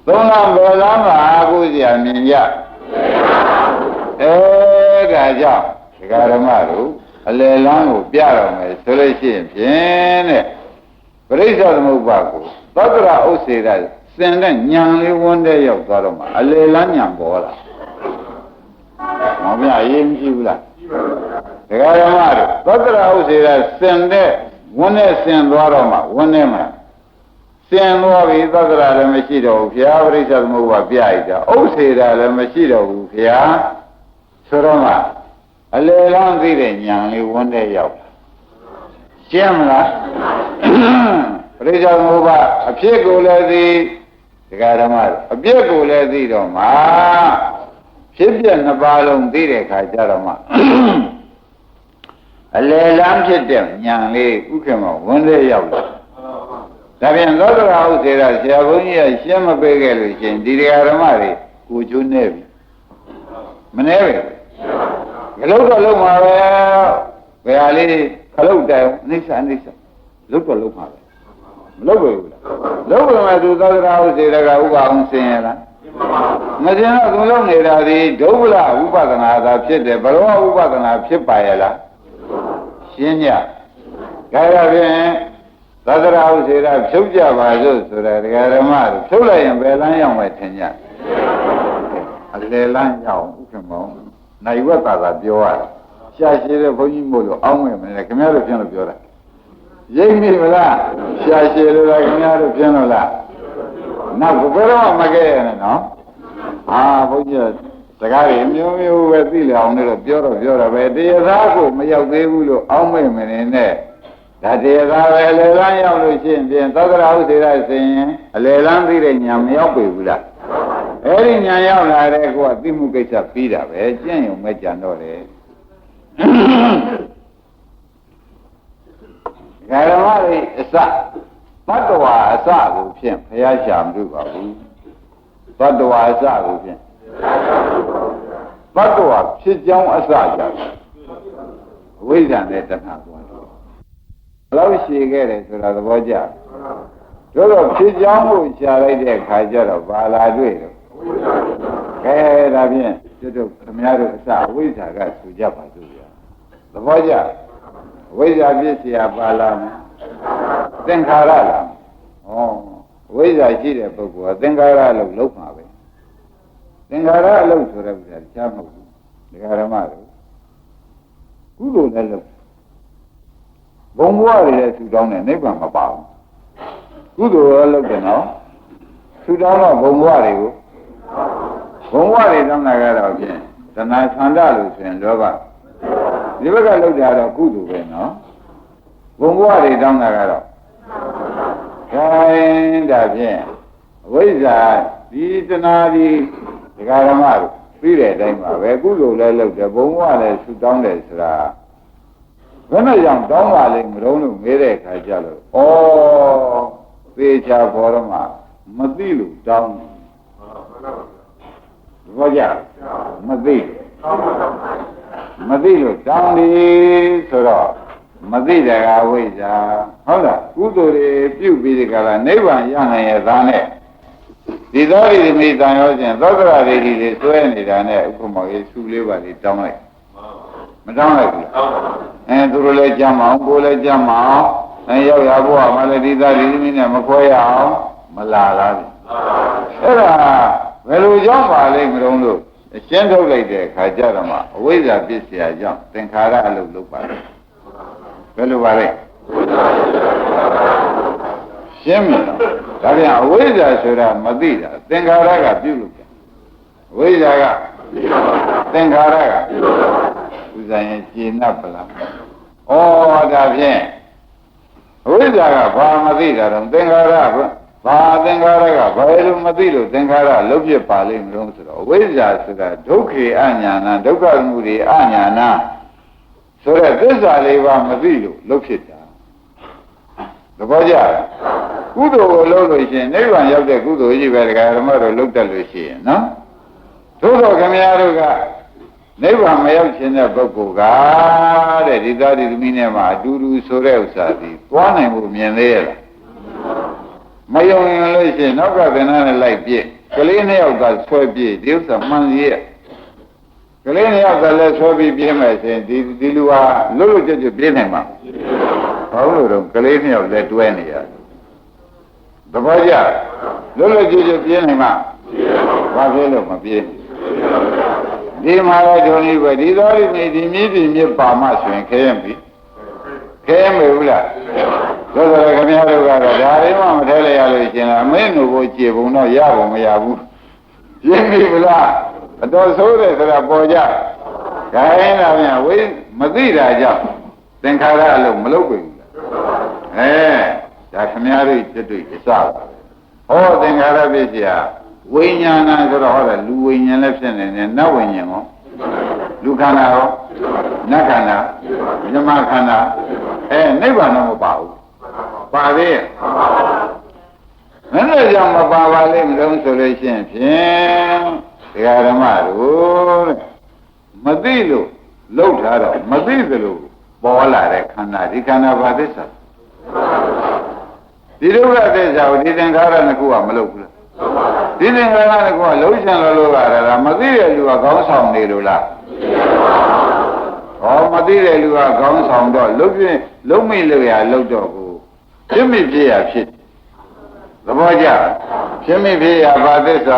သုံးလမ်းဘယ်လမ်းမှာအခုစရာမြင်ကြဒါကြောင့်ဒကာရမတို့အလယ်လမ်းကိုပြတော့မယ်ဆိုလို့ရှိရင်ဖြင့်တဲ့ပရိစ္ဆေသမုပ္ပါကိုသက္ကရာဥစေရာ စင်တဲ့ညံလေးဝန်းတဲ့ရောက်သွားတော့မှအလေလန်းညံပေါ်လာမောင်မြအရေးမကြည့်ဘူးလားဒကာရမတို့သတ္တရာဥစေတာစင်တဲ့ဝန်းနဲ့စင်သွားတော့မှဝန်းနဲ့မှစင်သွားပြီသတ္တရာလည်းမရှိတော့ဘူးဘုရားပရိစ္ဆေသမုပ္ပါပြရတာဥစေတာလည်းမရှိတော့ဘူးဘုရားဆိုတော့မှအလေလန်းသိတဲ့ညံလေးဝန်းတဲ့ရောက်ရှင်းမလားပရိစ္ဆေသမုပ္ပါအဖြစ်ကိုလည်းသိဒကာဓမ္မအပြစ်ကိုလည်းသိတော့မှဖြစ်ပြနှစ်ပါးလုံးသိတဲ့ခါကျတော့မှအလေလန်းဖြစ်တဲ့ဉာဏ်လေးဥက္ကမဝန်းလေးရောက်လာဒါပြန်သောတရာဥစေရဆရာဘုန်းကြီးကရှင်းမပေးခဲ့လို့ရှင်ဒီဒကာဓမ္မတွေကိုချိုးနေပြီမနေပဲခလုတ်တော့လုံးမှာပဲဘယ်ဟာလေးခလုတ်တိုင်အိဋ္ဌလုတ်တော့လုံးမှာပဲမလုပ်ဘူးလားလုပ်ပါမှသူသောတရာဥစေရကဥပအောင်ဆင်းရလားမဆင်းတော့သူလုံးနေတာဒီဒုဗ္ဗလဥပဒနာသာဖြစ်တယ်ဘရောဥပဒနာဖြစ်ပါရဲ့လားရှင်းညဒါကြဖြင့်သောတရာဥစေရဖြုတ်ကြပါစို့ဆိုတာဒကာဓမ္မတို့ဖြုတ်လိုက်ရင်ဘယ်လမ်းရောက်မှထင်ကြအလေလမ်းရောက်ဥက္ကမောနိုင်ဝတ်သာပြောရတယ်ရှားရှိတဲ့ဘုန်းကြီးမို့လို့အောင်းဝင်မယ်ခင်ဗျားတို့ပြန်လို့ပြောတာရိပ်မိမလားရှားရှည်လို့လားခင်ဗျားတို့ပြင်းလို့လားနောက်ဘယ်တော့မှမခဲ့ရနဲ့နော်ဟာဘုန်းကြီးစကားတွေမျိုးမျိုးပဲသိလေအောင်လို့ပြောတော့ပဲတရားသားကိုမရောက်သေးဘူးလို့အောင်းမိမနေနဲ့ဒါတရားသားပဲအလယ်လန်းရောက်လို့ရှိရင်ပြင်သောတရာဥစေရဆိုရင်အလယ်လန်းသိတဲ့ညာမရောက်ပြီဘူးလားအဲ့ဒီညာရောက်လာတဲ့ကိုကသိမှုကိစ္စပြီးတာပဲကျင့်ရုံပဲကြံတော့တယ်ဓမ္မတွေအစသတ္တဝါအစကိုဖြင့်ဘုရားရှာမလို့ပါဘူးသတ္တဝါအစကိုဖြင့်သတ္တဝါဖြစ်ကြောင်းအစကြအဝိဇ္ဇာနဲ့တဏှာကွာလို့ဘယ်လောက်ရှိခဲ့တယ်ဆိုတာသဘောကျတော့ဖြစ်ကြောင်းကိုရှာလိုက်တဲ့ခါကျတော့ဘာလာတွေ့တော့ခဲဒါဖြင့်တို့ခင်ဗျားတို့အစအဝိဇ္ဇာကဆိုကြပါစို့ဗျာသဘောကျဝိဇ္ဇာဖြစ်เสียပါလားသင်္ခါရလားဩဝိဇ္ဇာရှိတဲ့ပုဂ္ဂိုလ်ကသင်္ခါရလို့လုံးမှာပဲသင်္ခါရအလုပ်ဆိုတဲ့ဥစ္စာချမ်းမဟုတ်ဘူးဒကာဓမ္မတို့ကုသိုလ်လည်းလုပ်ဘုံဘဝတွေလည်းထူတောင်းတယ်နိဗ္ဗာန်မပါဘူးကုသိုလ်လည်းလုပ်တယ်နော်ထူတောင်းတော့ဘုံဘဝတွေကိုဘုံဘဝတွေတောင်းတာကတော့ဖြင့်တဏှာဆန္ဒလို့ဆိုရင်လောဘဒီဘက်ကလောက်ကြတော့ကုသိုလ်ပဲနော်ဘုံဘဝတွေတောင်းတာကတော့ခိုင်းဒါဖြင့်အဝိဇ္ဇာဒီတဏှာဒီဒကာဓမ္မတို့ပြီးတဲ့အတိုင်းပါပဲကုသိုလ်လည်းလုပ်တယ်ဘုံဘဝလည်းဆူတောင်းတယ်ဆိုတာဘယ်နဲ့ကြောင့်တောင်းပါလိမ့်မလို့လို့မေးတဲ့အခါကျလို့ဩသေချာပေါ်တော့မှမသိလို့တောင်းဘောကြမသိလို့တောင်းတယ်ဆိုတော့မသိတဲ့ကဝိဇ္ဇာဟုတ်လားကုသိုလ်တွေပြုပြီးဒီကလာနိဗ္ဗာန်ရနိုင်ရဲ့သားနဲ့ဒီသောရိမိတန်ရောခြင်းသောကရရိတိတွေဆွဲနေတာနဲ့ဥပမာရေးဆူလေးပါလေးတောင်းလိုက်မတောင်းလိုက်ဘူးသူတို့လည်းကြမ်းမအောင်ကိုယ်လည်းကြမ်းမအောင်ရောက်ရဖို့ကမလည်းဒီသားရိမိနဲ့မခွဲရအောင်မလာလားအဲ့ဒါဘယ်လိုကြောင့်ပါလိမ့်မလို့အရှင်းထုတ်လိုက်တဲ့အခါကျတော့မှအဝိဇ္ဇာဖြစ်เสียကြောင့်သင်္ခါရအလုပ်လုပ်ပါလေဘယ်လိုပါလဲရှင်းပြီနော်ဒါပြန်အဝိဇ္ဇာဆိုတာမသိတာသင်္ခါရကပြုလုပ်တယ်အဝိဇ္ဇာကသင်္ခါရကဥဇာရင်ရှင်း납ပလားဩဒါဖြင့်အဝိဇ္ဇာကဘာမသိတာတော့သင်္ခါရဘာသင်္ခါရကဘယ်လိုမသိလို့သင်္ခါရလုံးဖြစ်ပါလိမ့်မလို့ဆိုတော့အဝိဇ္ဇာဆိုတာဒုက္ခေအညာဏဒုက္ခမှုတွေအညာဏဆိုတဲ့သစ္စာလေးပါမသိလို့လုံးဖြစ်တာသဘောကျကုသိုလ်ကိုလုံးလို့ရှိရင်နိဗ္ဗာန်ရောက်တဲ့ကုသိုလ်ကြီးပဲတရားဓမ္မတို့လုံးတတ်လို့ရှိရင်နော်သို့တော့ခင်ဗျားတို့ကနိဗ္ဗာန်မရောက်ခြင်းတဲ့ပုဂ္ဂိုလ်ကတဲ့ဒီသားဒီသမီးနဲ့မှအတူတူဆိုတဲ့ဥစ္စာဒီသွားနိုင်ဖို့မြင်သေးရဲ့လားမယုံရင်လို့ရှိရင်နောက်ကသင်္နာနဲ့လိုက်ပြည့်ကလေးနှစ်ယောက်ကဆွဲပြည့်ဒီဥစ္စာမှန်ရဲ့ကလေးနှစ်ယောက်ကလည်းဆွဲပြီးပြည့်မယ်ဆိုရင်ဒီလူဟာလွတ်လွတ်ကျွတ်ကျွတ်ပြည့်နိုင်မှာဘာလို့လဲတော့ကလေးနှစ်ယောက်လည်းတွဲနေရသဘောကျ လွတ်လွတ်ကြည့်ကြည့်ပြင်းနေမှာဘာဖြစ်လို့မပြင်းဒီမှာတော့ဒုံကြီးပဲဒီသောဒီနေဒီမြည်ဒီမြစ်ပါမှဆိုရင်ခဲရပြီခဲမေဘူးလားဆိုတော့ခင်ဗျားတို့ကတော့ဒါလေးမှမထဲလိုက်ရလို့ရှင်လားအမင်းတို့ကိုကြည်ပုံတော့ရပုံမရဘူးရင်းပြီဗလားအတော်ဆိုးတယ်ဆိုတာပေါ်ကြခိုင်းတာပြန်ဝိမသိတာကြောင့်သင်္ခါရအလုံးမလုပ်ပြီဒါခင်ဗျားတို့တွေ့အစပါဟောသင်္ခါရဖြစ်เสียဝိညာဏဆိုတော့ဟောတယ်လူဝိညာဉ်လည်းဖြစ်နေတယ်နတ်ဝိညာဉ်ရောလူခန္ဓာရောနတ်ခန္ဓာမြမခန္ဓာနိဗ္ဗာန်တော့မပါဘူးပါသေးရဲ့နည်းနည်းကြောင့်မပါပါလိမ့်မလို့ဆိုလို့ရှိရင်ဖြင့်ဒကာဓမ္မတို့မသိလို့လှုပ်ထားတော့မသိသလိုပေါ်လာတဲ့ခန္ဓာဒီခန္ဓာဘာသစ္စာဒီဒုက္ခသစ္စာကိုဒီသင်္ခါရနှစ်ခုကမလုပ်ဘူးလားဒီသင်္ခါရနှစ်ခုကလုံးချင်လို့ရတာမသိတဲ့လူကခေါင်းဆောင်နေလို့လားဟောမသိတဲ့လူကခေါင်းဆောင်တော့လုံးမိလို့ရလှုပ်တော့ကိုဖြစ်မိဖြစ်ရဖြစ်သဘောကျဖြစ်မိဖြစ်ရဘာသစ္စာ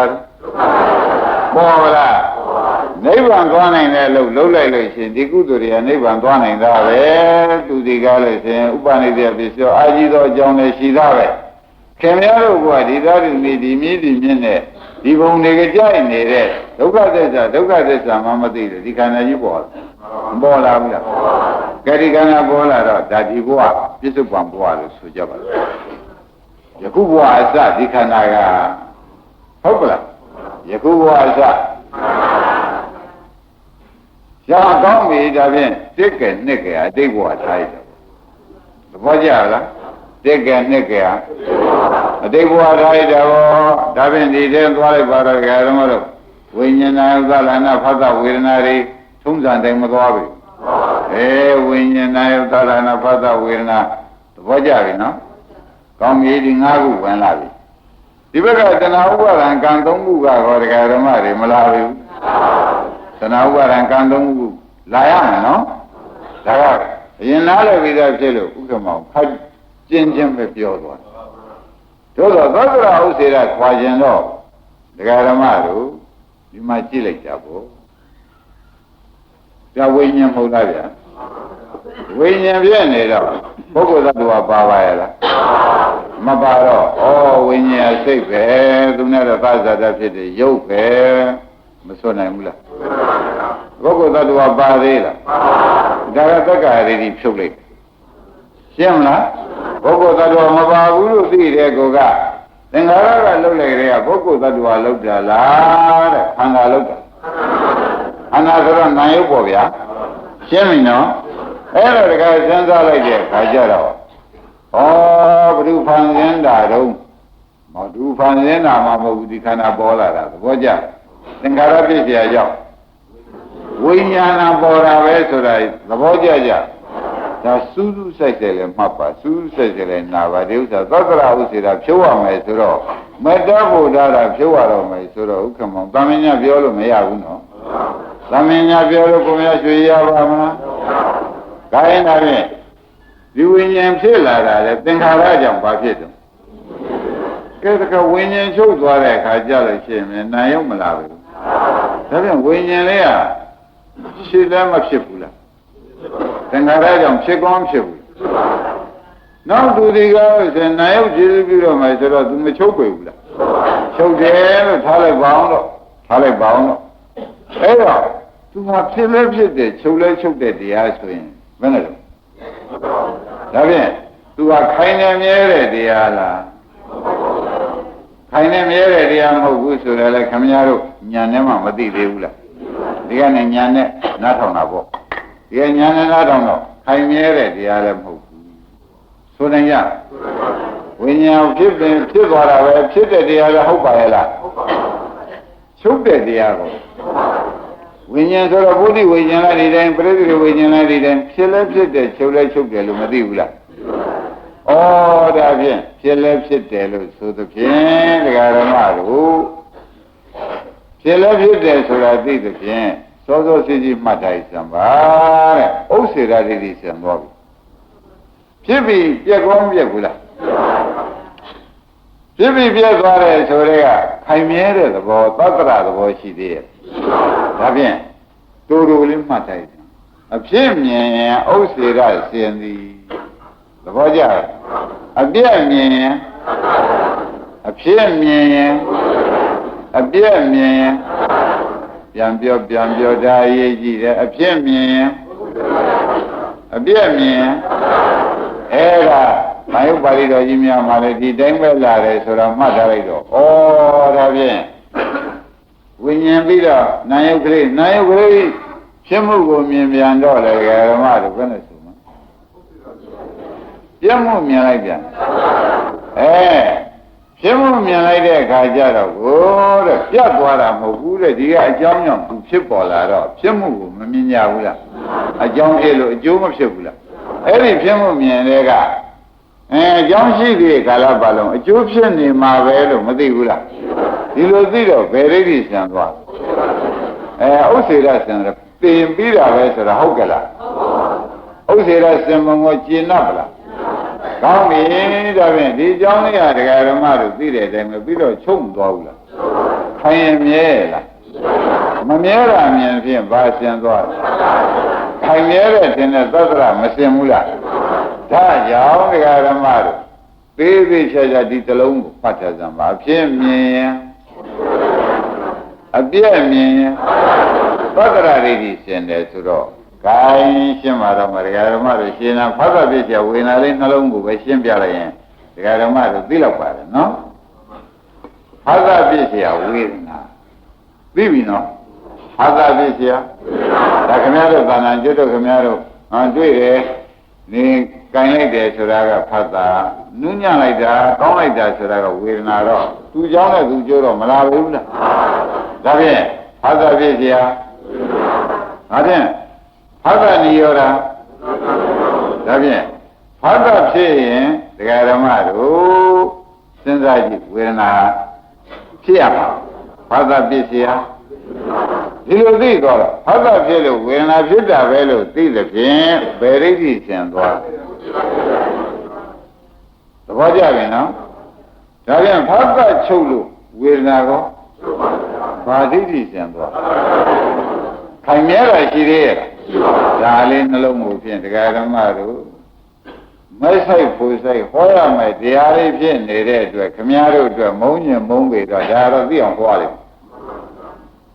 ပေါ်လားနိဗ္ဗာန်သွားနိုင်တယ်လို့လုံးလိုက်လို့ရှင်ဒီကုသိုလ်တွေကနိဗ္ဗာန်သွားနိုင်တာပဲသူဒီကားလို့ရှင်ဥပနိဒေပစ္စယောအာကြီးသောအကြောင်းလည်းရှိတာပဲခင်ဗျားတို့ကဒီသားတွေနေဒီမြည်ဒီမြင့်နဲ့ဒီဘုံတွေကကြိုက်နေတဲ့ဒုက္ခသစ္စာမှမသိလို့ဒီခန္ဓာကြီးပေါ်လာဘူးလားကဲဒီခန္ဓာပေါ်လာတော့ဒါဒီဘဝပြစ္ဆုတ်ပံဘဝလို့ဆိုကြပါလားယခုဘဝအစဒီခန္ဓာကဟုတ်ကလားယခုဘဝအစရာကောင်းပြီဒါဖြင့်တစ်ကဲနှစ်ကဲအတိတ်ဘဝထားရတော့သဘောကျလားတစ်ကဲနှစ်ကဲအတိတ်ဘဝထားရတော့ဒါဖြင့်ဒီထဲသွားလိုက်ပါတော့ဓမ္မတို့ဝိညာဏဥဒ္ဒလနာဖသဝေဒနာတွေထုံးစံတိုင်းမသွားဘူးဝိညာဏဥဒ္ဒလနာဖသဝေဒနာသဘောကျပြီနော်ကောင်းပြီဒီ၅ခုဝင်လာပြီဒီဘက်ကတဏှာဥပါဒံကံ၃ခုကဟောဓမ္မတွေမလာဘူးတဏှာဥပါဒံကံ၃ခုလာရမယ်နော်ဒါကအရင်နားလည်ပြီးသားဖြစ်လို့ဥက္ကမောင်ခက်ကျင်းပဲပြောသွားတို့တော့သောတရာဥစေရခွာခြင်းတော့ဓမ္မတို့ဒီမှာကြည့်လိုက်ကြပေါ့ပြဝိညာဉ်မဟုတ်လားဗျာဝိညာဉ်ပြည့်နေတော့ပုဂ္ဂိုလ်သတ္တဝါပါပါရဲ့လားမပါတော့ဝိညာဉ်စိတ်ပဲသူနဲ့တော့သာဇာတဖြစ်တယ်ရုပ်ပဲမစွန့်နိုင်ဘူးလားပုဂ္ဂိုလ်သတ္တဝါပါသေးလားဒါကသက္ကာရတိဖြုတ်လိုက်ရှင်းမလားပုဂ္ဂိုလ်သတ္တဝါမပါဘူးလို့သိတဲ့ကောကသင်္ခါရကလှုပ်လိုက်တဲ့ကပုဂ္ဂိုလ်သတ္တဝါလှုပ်တာလားတဲ့ခန္ဓာလှုပ်တာခန္ဓာဆိုတော့နာယုတ်ပေါ့ဗျာရှင်းပြီနော်အဲ့တော့တခါစဉ်းစားလိုက်တဲ့အခါကျတော့ဘ누구ဖန်ဆင်းတာတော့မဒုဖန်ဆင်းတာမှမဟုတ်ဘူးဒီခန္ဓာပေါ်လာတာသဘောကျသင်္ခါရဖြစ်เสียကြောင့်ဝိညာဏပေါ်တာပဲဆိုတာသဘောကျကြဒါစူးစူးဆိုင်ဆိုင်လည်းမှတ်ပါစူးစူးဆိုင်ဆိုင်လည်းနာပါဒီဥစ္စာသတ္တရာဥစေတာဖြုတ်ရမယ်ဆိုတော့မတ္တဗုဒ္ဓတာဖြုတ်ရတော့မယ်ဆိုတော့ဥက္ကမောင်တာမင်ညာပြောလို့မရဘူးနော်တာမင်ညာပြောလို့ကိုမရရွှေရပါမလားဒါရင်ဒါဖြင့်ဒီဝိညာဉ်ဖြစ်လာတာလေသင်္ခါရကြောင့်ဘာဖြစ်တော့ကဲတကဝိညာဉ်ချုပ်သွားတဲ့အခါကျလို့ရှိရင်နာယုံမလာဘူးဒါပြန်ဝိညာဉ်လေးကရှိလည်းမဖြစ်ဘူးလားသင်္ခါရကြောင့်ဖြစ်ကောင်းဖြစ်ဘူးနောက်သူဒီကားဆိုနာယုံကျေစုပြုတော့မယ်ဆိုတော့သူမချုပ်ပေဘူးလားချုပ်တယ်လို့ထားလိုက်ပါအောင်တော့အဲ့တော့သူကဖြစ်လဲဖြစ်တယ်ချုပ်လဲချုပ်တဲ့တရားဆိုရင်ဘယ်နဲ့လဲဒါဖြင့်သူကခိုင်နေမြဲတဲ့တရားလားခိုင်နေမြဲတဲ့တရားမဟုတ်ဘူးဆိုတော့လေခင်ဗျားတို့ညာနဲ့မှမသိသေးဘူးလားဒီကနေ့ညာနဲ့နားထောင်တာပေါ့ဒီကညာနဲ့နားထောင်တော့ခိုင်မြဲတဲ့တရားလည်းမဟုတ်ဘူးဆိုနိုင်ရဝိညာဉ်ဖြစ်သွားတာပဲဖြစ်တဲ့တရားလည်းဟုတ်ပါရဲ့လားချုပ်တဲ့တရားကိုဝိညာဉ်ဆိုတော့ဘုဒ္ဓဝိညာဉ်လိုက်ဒီတိုင်းပရိသေဝိညာဉ်လိုက်ဒီတိုင်းဖြစ်လဲဖြစ်တယ်ချုပ်လဲချုပ်တယ်လို့မသိဘူးလားဩဒါဖြင့်ဖြစ်လဲဖြစ်တယ်လို့ဆိုသဖြင့်ဒကာရမတို့ဖြစ်လဲဖြစ်တယ်ဆိုတာသိသဖြင့်စောစောစီစီမှတ်တိုင်းစံပါတဲ့ဥစ္စေရတိတိစံသွားပြီဖြစ်ပြီးပြက်ကောင်းပြက်ဘူးလား ဖြစ်ပြီးပြည့်သွားတယ်ဆိုတဲ့ကခိုင်မြဲတဲ့သဘောသတ္တရသဘောရှိသေးရဲ့ဒါဖြင့်တူတူလေးမှတ်တိုင်းအဖြစ်မြင်ရင်ဥစ္စေရရှင်သည်သဘောကျအပြည့်မြင်ရင်အဖြစ်မြင်ရင်အပြည့်မြင်ရင်ပြန်ပြောဒါအရေးကြီးတယ်အဖြစ်မြင်ရင်အပြည့်မြင်ရင်အဲ့ဒါမယုတ်ပါဠိတော်ကြီးများမှာလည်းဒီတိုင်းပဲလာတယ်ဆိုတော့မှတ်ထားလိုက်တော့ဩဒါဖြင့်ဝိညာဉ်ပြီးတော့နာယုတ်ကလေးဖြစ်မှုကိုမြင်ပြန်တော့လေဓမ္မတို့ဘယ်နဲ့ဆိုမှာပြမှုမြင်လိုက်ပြန်ဖြစ်မှုမြင်လိုက်တဲ့အခါကျတော့ကိုတဲ့ပြတ်သွားတာမဟုတ်ဘူးတဲ့ဒီကအကြောင်းကြောင့်သူဖြစ်ပေါ်လာတော့ဖြစ်မှုကိုမမြင်ကြဘူးလားအကြောင်းဖြစ်လို့အကျိုးမဖြစ်ဘူးလားအဲ့ဒီဖြစ်မှုမြင်တဲ့ကအကြောင်းရှိတဲ့ကာလပတ်လုံးအကျိုးဖြစ်နေမှာပဲလို့မသိဘူးလားဒီလိုသိတော့ဘယ်ရိပ်ဒီဆံသွားဥစ္စေရဆံတယ်ပြင်ပြီးတာပဲဆိုတာဟုတ်ကလားဥစ္စေရဆံမငေါကျင်납ဗလားကောင်းပြီဒါဖြင့်ဒီအကြောင်းလေးကဒကာဓမ္မတို့သိတဲ့အတိုင်းပဲပြီးတော့ချုပ်မသွားဘူးလားခိုင်ရင်မြဲလားမမြဲတာမြင်ဖြင့်ဘာဆံသွားလဲခိုင်မြဲတဲ့တင်တဲ့သတ္တရမဆင်ဘူးလားဒါကြောင့်ဒကာဓမ္မတို့သေးသေးချာချာဒီတလုံးကိုဖတ်ထားစမ်းပါဖြစ်မြင်ရင်အပြည့်မြင်ရင်သတ္တရဒိဋ္ဌိရှင်တယ်ဆိုတော့ဂိုင်းရှင်းပါတော့မဒကာဓမ္မတို့ရှင်းတာဖတ်တာပြည့်ချာဝေနာလေးနှလုံးကိုပဲရှင်းပြလိုက်ရင်ဒကာဓမ္မတို့သိလောက်ပါတယ်နော်ဖတ်တာပြည့်ချာဝေနာသိပြီနော်ဖတ်တာပြည့်ချာဒါခင်ဗျားတို့သာနာကျွတ်တို့ခင်ဗျားတို့တွေ့တယ်နေကင်လိုက်တယ်ဆိုတာကဖတ်တာနူးညံ့လိုက်တာကောင်းလိုက်တာဆိုတာကဝေဒနာတော့သူเจ้าနဲ့သူကျိုးတော့မလာဘူးလားဒါဖြင့်ဖတ်တာပြည့်ချာဒါဖြင့်ဖတ်တာနိရောဓဒါဖြင့်ဖတ်တာဖြစ်ရင်ဒကာဓမ္မတို့စဉ်းစားကြည့်ဝေဒနာဖြစ်ရမှာဖတ်တာပြည့်ချာဒီလိုသိတော့ဖတ်တာဖြစ်လို့ဝေဒနာဖြစ်တာပဲလို့သိတဲ့ဖြင့်ဘယ်ရိပ်ကြီးဆင်သွားသဘောကျပြီနော်ဒါပြန်ဖတ်တာချုပ်လို့ဝေဒနာကောဘာဒိဋ္ဌိဆင်သွားခိုင်မြဲတာရှိသေးရဲ့ဒါလေးနှလုံးကိုဖြင့်တရားဓမ္မတို့မိုက်ဆိုင်ပူဆိုင်ဟောရမယ်တရားလေးဖြစ်နေတဲ့အတွက်ခမည်းတော်အတွက်မုန်းညင်မုန်းပေတော့ဒါတော့သိအောင်ဟောရလိမ့်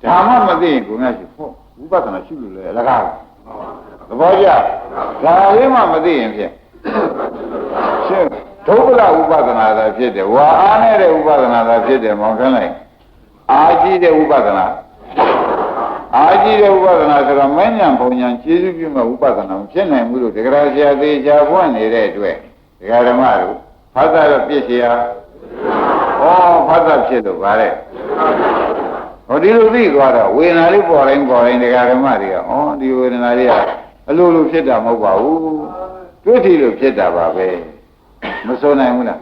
ဒါမှမသိရင်ကိုယ်ကရှိဖို့ဝိပဿနာရှိလို့လေအလကားသဘောကျဒါလေးမှမသိရင်ဖြင့်ရှင်းဒုက္ခလဥပဒနာသာဖြစ်တယ်ဝါအားနေတဲ့ဥပဒနာသာဖြစ်တယ်မောင်ခန်းလိုက်အာကြီးတဲ့ဥပဒနာအာကြီးတဲ့ဥပဒနာဆိုတော့မဉ္ဇဉ်ဘုံဉဏ်ကျေစုပြုမဲ့ဥပဒနာမဖြစ်နိုင်ဘူးလို့တရားဆရာသေးချာဖွင့်နေတဲ့အတွက်တရားဓမ္မတို့ဖတ်တာတော့ပြည့်စရာဖတ်တာဖြစ်လို့ဗါတဲ့ဟောဒီလိုသိသွားတော့ဝေဒနာလေးပေါ်တိုင်းတရားဓမ္မတွေကဒီဝေဒနာလေးကအလိုလိုဖြစ်တာမဟုတ်ပါဘူးတွေ့ထီလို့ဖြစ်တာပါပဲမစိုးနိုင်ဘူးလား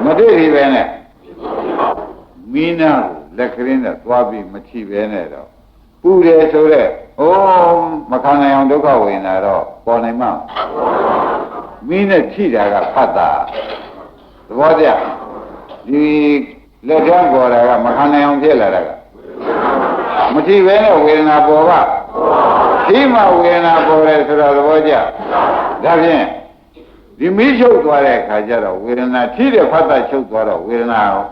မတွေ့ထီပဲနဲ့မိနာကိုလက်ကရင်းနဲ့သွားပြီးမထီပဲနဲ့တော့ပူတယ်ဆိုတော့မခံနိုင်အောင်ဒုက္ခဝေဒနာတော့ပေါ်နိုင်မှာမိနဲ့ထိတာကဖတ်တာသဘောကျဒီလက်ထံပေါ်တာကမခံနိုင်အောင်ဖြစ်လာတာကမထိပဲနဲ့ဝေဒနာပေါ်ပါဒီမှာဝေဒနာပေါ်တယ်ဆိုတော့သဘောကျဒါဖြင့်ဒီမိချုပ်သွားတဲ့အခါကျတော့ဝေဒနာထိတဲ့ဖတ်တာချုပ်သွားတော့ဝေဒနာရော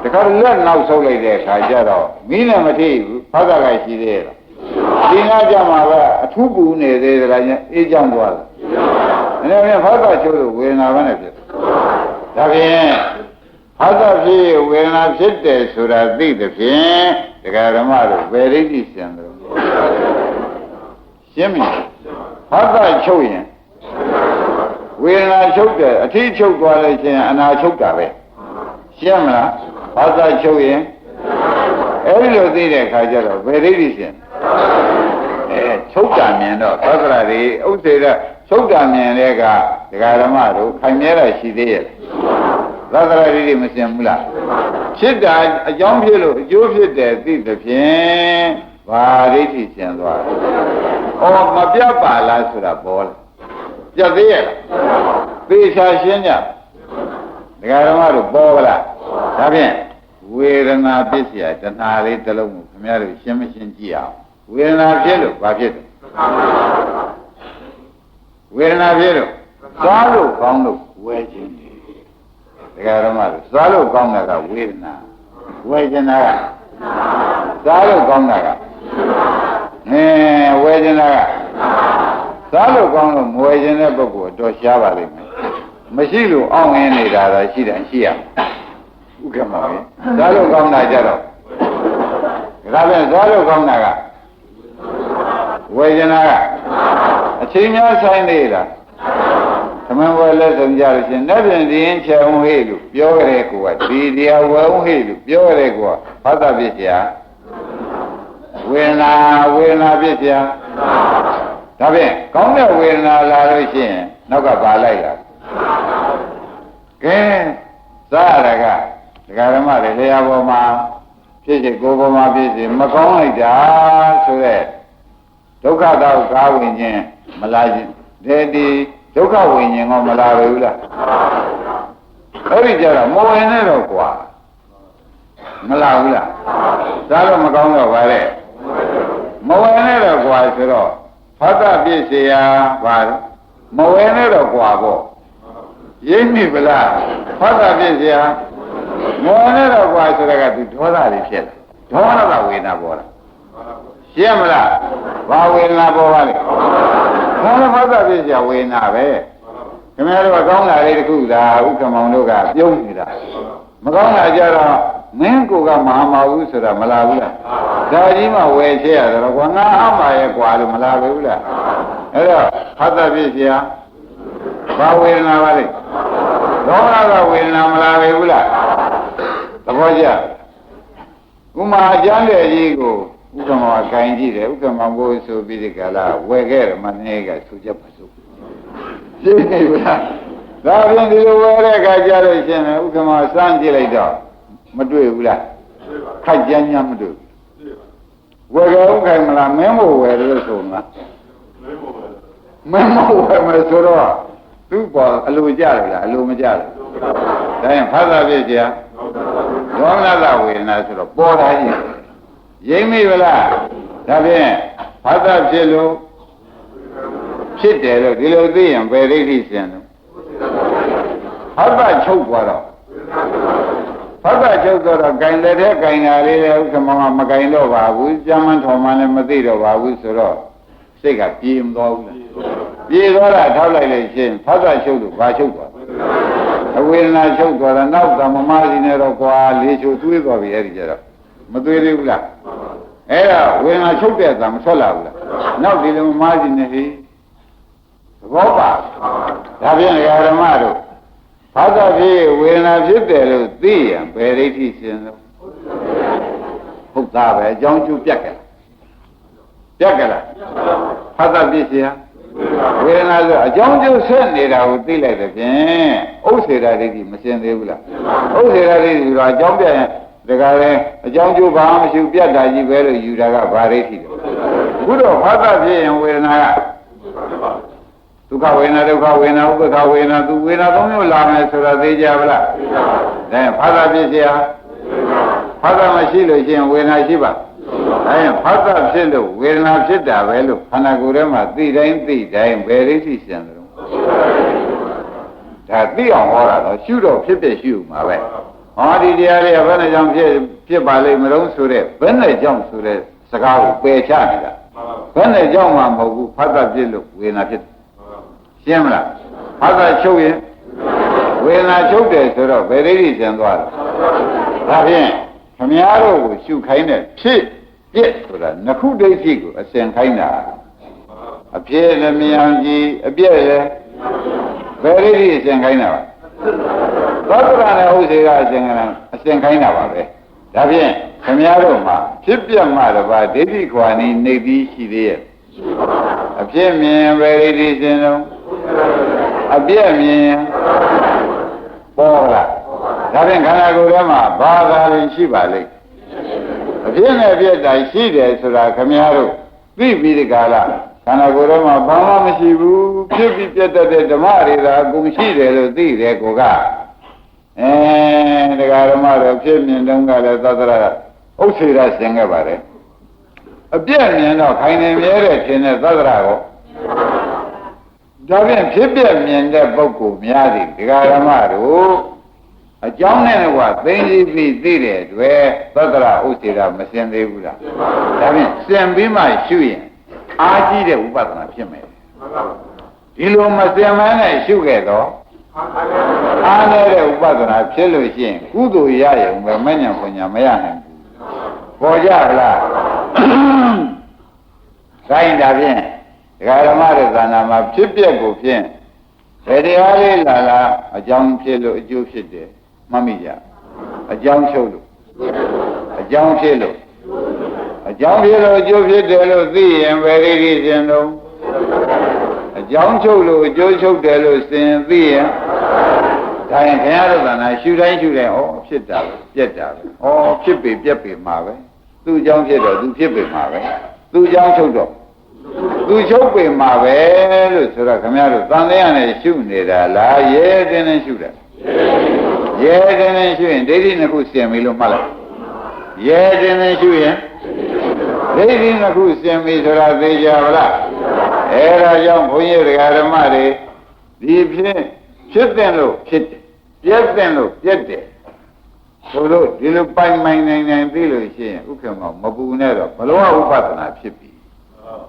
တခါလက်နောက်ဆုပ်လိုက်တဲ့အခါကျတော့မိနဲ့မထိဘူးဖတ်တာကရှိသေးတယ်ဒီနာကြမှာကအထူးပူနေသေးတယ်လားအေးကြောင်သွားတယ်အဲ့ဒါဖတ်တာချုပ်လို့ဝေဒနာပဲနဲ့ဖြစ်ဒါဖြင့်ဖတ်တာဖြစ်ဝေဒနာဖြစ်တယ်ဆိုတာသိတဲ့ဖြင့်တရားဓမ္မတို့ဗေရိတိစံတယ်ရှင်းပြီဖတ်တာချုပ်ရင်ဝေဒနာချုပ်တယ်အထီးချုပ်သွားလို့ချင်းအနာချုပ်တာပဲရှင်းမလားဘာသာချုပ်ရင်အဲဒီလိုသိတဲ့အခါကျတော့ဗေဒိဋ္ဌိရှင်ချုပ်တာမြင်တော့သက္ကရာတွေဥစ္စေရချုပ်တာမြင်တဲ့ကဒကာဓမ္မတို့ခိုင်မြဲတာရှိသေးရဲ့သက္ကရာတွေမစင်ဘူးလားဖြစ်တာအကြောင်းဖြစ်လို့အကျိုးဖြစ်တယ်သိတဲ့ဖြင့်ဘာဒိဋ္ဌိရှင်သွားမပြတ်ပါလားဆိုတာပေါ်လာပြတ်သေးရဲ့သေချာရှင်းကြဒ ခါတော့တို့ပေါ်ကလားဒါဖြင့်ဝေဒနာဖြစ်เสียတဏှာလေးတစ်လုံးကိုခင်ဗျားတို့ရှင်းမရှင်းကြည့်အောင်ဝေဒနာဖြစ်လို့ဘာဖြစ်တယ်ဝေဒနာဖြစ်လို့သွားလို့ကောင်းလို့ဝဲခြင်းတယ်ဒကာရမတို့သွားလို့ကောင်းတာကဝေဒနာဝဲခြင်းတာကသွားလို့ကောင်းတာကဝဲခြင်းတာကသွားလို့ကောင်းလို့မဝဲခြင်းတဲ့ပုဂ္ဂိုလ်တော့ရှားပါလိမ့်မယ်မရှိလို့အောင့်ရင်းနေတာတော့ရှိတယ်ရှိရဥက္ကမောပဲသွားလို့ကောင်းတာကြတော့ဒါပြန်သွားလို့ကောင်းတာကဝေဒနာကအချိန်များဆိုင်နေတာသမန်ဝဲလက်ဆုံးကြလို့ရှင်လက်ပြင်ဒီရင်ချေအောင်ဟေ့လို့ပြောကြတဲ့ကိုကဒီတရားဝဲအောင်ဟေ့လို့ပြောကြတဲ့ကိုကဘာသာဖြစ်เสียဝေဒနာဖြစ်เสียဒါဖြင့်ကောင်းတဲ့ဝေဒနာလာလို့ရှိရင်နောက်ကပါလိုက်တာကဲစားရကဒကာဓမ္မတွေလျှာပေါ်မှာဖြစ်စေကိုယ်ပေါ်မှာဖြစ်စေမကောင်းလိုက်တာဆိုတဲ့ဒုက္ခတော့ကားဝင်ခြင်းမလာခြင်းဒီဒုက္ခဝင်ခြင်းကမလာဘူးလားအဲ့ဒီကြတော့မဝင်နဲ့တော့ကွာမလာဘူးလားဒါတော့မကောင်းတော့ပါလေမဝင်နဲ့တော့ကွာဆိုတော့ဖတ်တာပြည့်စရာပါမဝင်နဲ့တော့ကွာပေါ့ရိပ်မိဗလားဖတ်တာပြည့်စရာမဝင်နဲ့တော့ကွာဆိုတော့ကသူဒေါသတွေဖြစ်တယ်ဒေါသကဝေဒနာပေါ်တာရှင်းမလားဘာဝေဒနာပေါ်ပါလဲဘာလို့ဖတ်တာပြည့်စရာဝေဒနာပဲခင်ဗျားတို့ကကောင်းတာလေးတခုသာဥက္ကမောင်တို့ကပြုံးနေတာမကောင်းတာကြတော့မင်းကိုကမဟာမဟုတ်ဆိုတာမလာဘူးလားဒါကြီးမှဝယ်ချဲရတယ်ကွာငါအမှားရဲ့ကွာလို့မလာဘူးလားအဲ့တော့ဖတ်တာပြည့်စရာဘာဝေဒနာပါလဲဒေါသကဝေဒနာမလာဘူးလားသဘောကျဥမာအကျမ်းတဲ့ကြီးကိုဥက္ကမောကဂိုင်းကြည့်တယ်ဥက္ကမောကိုဆိုပြီးဒီကလာဝယ်ခဲ့တယ်မနေ့ကဆိုချက်ပါစို့ရှင်းနေဘူးလားဒါပြင်ဒီလိုဝယ်တဲ့အခါကျတော့ရှင်းတယ်ဥက္ကမောစမ်းကြည့်လိုက်တော့မတွေ့ဘူးလားခိုက်ကြမ်းကြမ်းမတွေ့ဝယ်ကြဥက္ကမလားမင်းမို့ဝယ်လို့ဆိုမှာမင်းမို့ဝယ်မယ်ဆိုတော့သူ့ပေါ်အလိုကြတယ်လားအလိုမကြဘူးဒါရင်ဖတ်တာပြည့်စရာဒေါမနတဝေဒနာဆိုတော့ပေါ်လာကြီးရိမ့်မိဗလားဒါဖြင့်ဖတ်တာဖြစ်လို့ဖြစ်တယ်လို့ဒီလိုသိရင်ဘယ်ဒိဋ္ဌိစင်လို့ဖတ်တာချုပ်သွားတော့ဖတ်တာချုပ်သွားတော့ဂိုင်တဲ့တဲ့ဂိုင်တာလေးလည်းဥက္ကမောကမဂိုင်တော့ပါဘူးကျမ်းမထော်မှလည်းမသိတော့ပါဘူးဆိုတော့စိတ်ကပြေမသွားဘူးလားပြေသွားတာထောက်လိုက်လို့ရှင်ဖတ်တာချုပ်လို့ဘာချုပ်သွားအဝေဒနာချုပ်သွားတာနောက်သမမစီနဲ့တော့ကွာလေးချိုသွေးသွားပြီအဲ့ဒီကျတော့မသွေးသေးဘူးလားအဲ့ဒါဝေဒနာချုပ်တဲ့အခါမထွက်လာဘူးလားနောက်ဒီလိုမစီနဲ့ဟိသဘောပါဒါဖြင့်ဓမ္မတို့ဘာသာဖြစ်ဝေဒနာဖြစ်တယ်လို့သိရင်ဘယ်ဒိဋ္ဌိရှင်လို့ဟုတ်သားပဲအကြောင်းကျိုးပြတ်ကြလားဘာသာဖြစ်เสียဝေဒနာဆိုအကြောင်းကျိုးဆက်နေတာကိုသိလိုက်တဲ့ဖြင့်ဥစ္စေတာဒိဋ္ဌိမရှင်းသေးဘူးလားဥစ္စေတာဒိဋ္ဌိဆိုတာအကြောင်းပြရင်ဒါကြလဲအကြောင်းကျိုးဘာမှမရှိပြတ်တာကြီးပဲလို့ယူတာကဘာဒိဋ္ဌိလဲအခုတော့ဘာသာဖြစ်ရင်ဝေဒနာကဒုက္ခဝေဒနာဒုက္ခဝေဒနာဥပ္ပခဝေဒနာသူဝေဒနာသုံးမျိုးလာမယ်ဆိုတာသိကြပါလားဒါဘာသာဖြစ်เสียဘာသာမရှိလို့ရှိရင်ဝေဒနာရှိပါဒါရင်ဘာသာဖြစ်လို့ဝေဒနာဖြစ်တာပဲလို့ခန္ဓာကိုယ်ထဲမှာသိတိုင်းဘယ်ဒိဋ္ဌိရှင်တယ်ဒါသိအောင်ဟောတာတော့ရှုတော့ဖြစ်ဖြစ်ရှုမှာပဲဟောဒီတရားလေးကဘယ်နဲ့ကြောင့်ဖြစ်ပါလိမ့်မလို့ဆိုတဲ့ဘယ်နဲ့ကြောင့်ဆိုတဲ့စကားကိုပယ်ချနေတာဘယ်နဲ့ကြောင့်မှမဟုတ်ဘူးဘာသာဖြစ်လို့ဝေဒနာဖြစ်ရှင်းမလားဘာသာချုပ်ရင်ဝေဒနာချုပ်တယ်ဆိုတော့ဘယ်ဒိဋ္ဌိကျန်သွားလဲဒါဖြင့်ခမည်းတော်ကိုရှုခိုင်းတဲ့ဖြစ်ပြစ်ဆိုတာနှစ်ခုဒိဋ္ဌိကိုအစဉ်ခိုင်းတာအဖြစ်လည်းမြင်ကြည့်အပြည့်လည်းဘယ်ဒိဋ္ဌိအစဉ်ခိုင်းတာပါသောတာနဲ့ဥစ္စေကအစဉ်ခိုင်းတာပါပဲဒါဖြင့်ခမည်းတော်မှာဖြစ်ပြမှတပါဒိဋ္ဌိခွာနေနေပြီးရှိသေးရဲ့အဖြစ်မြင်ဘယ်ဒိဋ္ဌိစဉ်လုံးအပြည့်မြင်ပေါ်လာဒါဖြင့်ခန္ဓာကိုယ်ထဲမှာဘာသာရင်းရှိပါလိမ့်အဖြစ်နဲ့အပြည့်တိုင်းရှိတယ်ဆိုတာခမည်းတော်သိပြီးဒီကာလခန္ဓာကိုယ်ထဲမှာဘာမှမရှိဘူးဖြစ်ပြီးပြတ်တတ်တဲ့ဓမ္မတွေသာအကုန်ရှိတယ်လို့သိတယ်ကိုက တရားဓမ္မတော်ဖြစ်မြင်တုန်းကလည်းသတ္တရဥစ္စေရဆင်ခဲ့ပါတယ်အပြည့်မြင်တော့ခိုင်နေမြဲတဲ့ခြင်းနဲ့သတ္တရကိုဒါဖြင့်ဖြစ်ပြမြင်တဲ့ပုဂ္ဂိုလ်များသည်တရားဓမ္မတို့အကြောင်းနဲ့ကသိသိပြီးသိတဲ့အတွက်သတ္တရဥစ္စေရမစင်သေးဘူးလားဒါဖြင့်စင်ပြီးမှရှုရင်အားကြီးတဲ့ဥပဒနာဖြစ်မယ်ဒီလိုမစင်မနဲ့ရှုခဲ့တော့အားနေတဲ့ဥပဒနာဖြစ်လို့ရှိရင်ကုသိုလ်ရရုံပဲမဉ္ဇဉ်ပညာမရနိုင်ဘူးပေါ်ကြလားခိုင်းတာဖြင့်ဒကာဓမ္မရဲ့သာနာမှာဖြစ်ပျက်ကိုဖြင့်ဘယ်တရားလေးလာလာအကြောင်းဖြစ်လို့အကျိုးဖြစ်တယ်မှတ်မိကြအကြောင်းချုပ်လို့အကြောင်းဖြစ်လို့အကြောင်းဖြစ်လို့အကျိုးဖြစ်တယ်လို့သိရင်ဘယ်ရည်ရှင်တော့အကြောင်းချုပ်လို့အကျိုးချုပ်တယ်လို့သင်သိရင်ဒါရင်ခင်ဗျားတို့ကလည်းရှုတိုင်းရှုတိုင်းဩဖြစ်တာပဲပြက်တာပဲဩဖြစ်ပေပြက်ပေမှာပဲသူ့အကြောင်းဖြစ်တော့သူဖြစ်ပေမှာပဲသူ့အကြောင်းချုပ်တော့သူချုပ်ပေမှာပဲလို့ဆိုတော့ခင်ဗျားတို့သံသယနဲ့ရှုနေတာလားရဲတင်းတင်းရှုတာရဲတင်းတင်းရှုရင်ဒိဋ္ဌိနှစ်ခုစင်ပြီလို့မှတ်လိုက်ရဲတင်းတင်းရှုရင်ဒိဋ္ဌိနှစ်ခုစင်ပြီဆိုတာသိကြပါလားအဲဒါကြောင့်ဘုန်းကြီးတရားဓမ္မတွေဒီဖြစ်တဲ့လို့ဖြစ်တယ်ပြည့်တဲ့လို့ပြည့်တယ်ဆိုလို့ဒီလိုပိုင်နိုင်သိလို့ရှိရင်ဥက္ကမောမပူနဲ့တော့ဘလောဥပဒနာဖြစ်ပြီ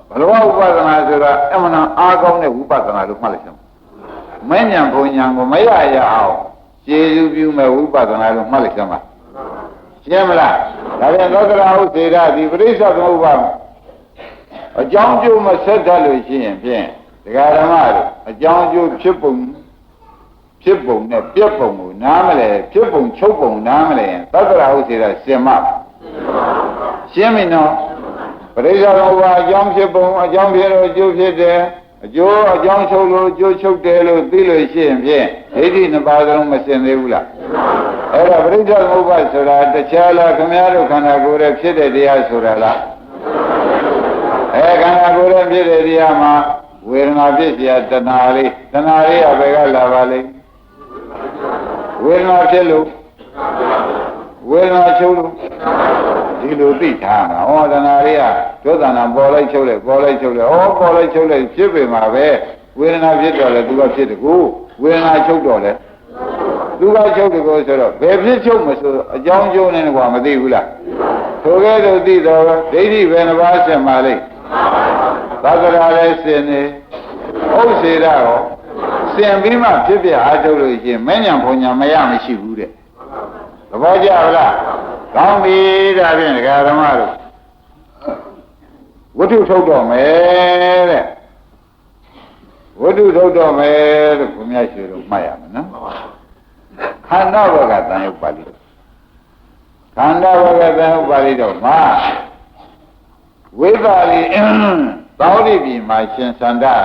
ဘလောဥပဒနာဆိုတာအမှန်အားကောင်းတဲ့ဥပဒနာလို့မှတ်လိုက်စမ်းမဉ္ဇဉ်ဘုံညာကိုမရရအောင်ခြေစုပြုမဲ့ဝိပဿနာလို့မှတ်လိုက်စမ်းပါရှင်းမလားဒါပြန်သောတရာဥစေရဒီပရိစ္ဆေသမုပ္ပါအကြောင်းကျိုးမဆက်တတ်လို့ရှိရင်ဖြင့်ဒကာဓမ္မတို့အကြောင်းကျိုးဖြစ်ပုံနဲ့ပြက်ပုံကိုနားမလဲဖြစ်ပုံချုပ်ပုံနားမလဲရင်သောတရာဥစေရစင်မရှင်းပြီနော်ပရိစ္ဆေသမုပ္ပါအကြောင်းဖြစ်ပုံအကြောင်းဖြစ်လို့အကျိုးဖြစ်တယ်အကျိုးအကြောင်းချုပ်လို့အကျိုးချုပ်တယ်လို့သိလို့ရှိရင်ဖြင့်ဒိဋ္ဌိနှစ်ပါးစလုံးမစင်သေးဘူးလားအဲ့ဒါပရိစ္ဆေသမုပ္ပါဆိုတာတခြားလားခင်ဗျားတို့ခန္ဓာကိုယ်ရဲ့ဖြစ်တဲ့တရားဆိုတာလားခန္ဓာကိုယ်ရဲ့ဖြစ်တဲ့တရားမှာဝေဒနာဖြစ်เสียတဏှာလေးကဘယ်ကလာပါလိမ့်ဝေဒနာဖြစ်လို့ဝေဒနာချုပ်လို့ဒီလိုသိထားမှာဩတဏှာလေးကဒုသနာပေါ်လိုက်ချုပ်လိုက်ပေါ်လိုက်ချုပ်လိုက်ဖြစ်ပေမှာပဲဝေဒနာဖြစ်တော့လေသူကဖြစ်တယ်ကိုဝေဒနာချုပ်တော့လေသူကချုပ်တယ်ကိုဆိုတော့ဘယ်ဖြစ်ချုပ်မဆိုအကြောင်းကျိုးနဲ့ကွာမသိဘူးလားထိုကဲ့သို့သိတော့ဒိဋ္ဌိဘယ်နှပါးဆက်မှာလိမ့်သတ္တရာလည်းစင်နေဥစ္စေရရောစင်ပြီးမှဖြစ်ပြအားထုတ်လို့ရှိရင်မဉ္ဇဉ်ဘုံညာမရမရှိဘူးတဲ့သဘောကျလားကောင်းပြီဒါဖြင့်ဒကာဓမ္မတို့ဝတ္ထုထုတ်တော့မယ်တဲ့ဝတ္ထုထုတ်တော့မယ်လို့ဘုရားရှိတော်မှတ်ရမယ်နော်ခန္ဓာဘဂတန်ယုတ်ပါဠိခန္ဓာဘဂတန်ယုတ်ပါဠိတော့မှာဝိပါဠိသောတိပြည်မှာရှင်သန္တာ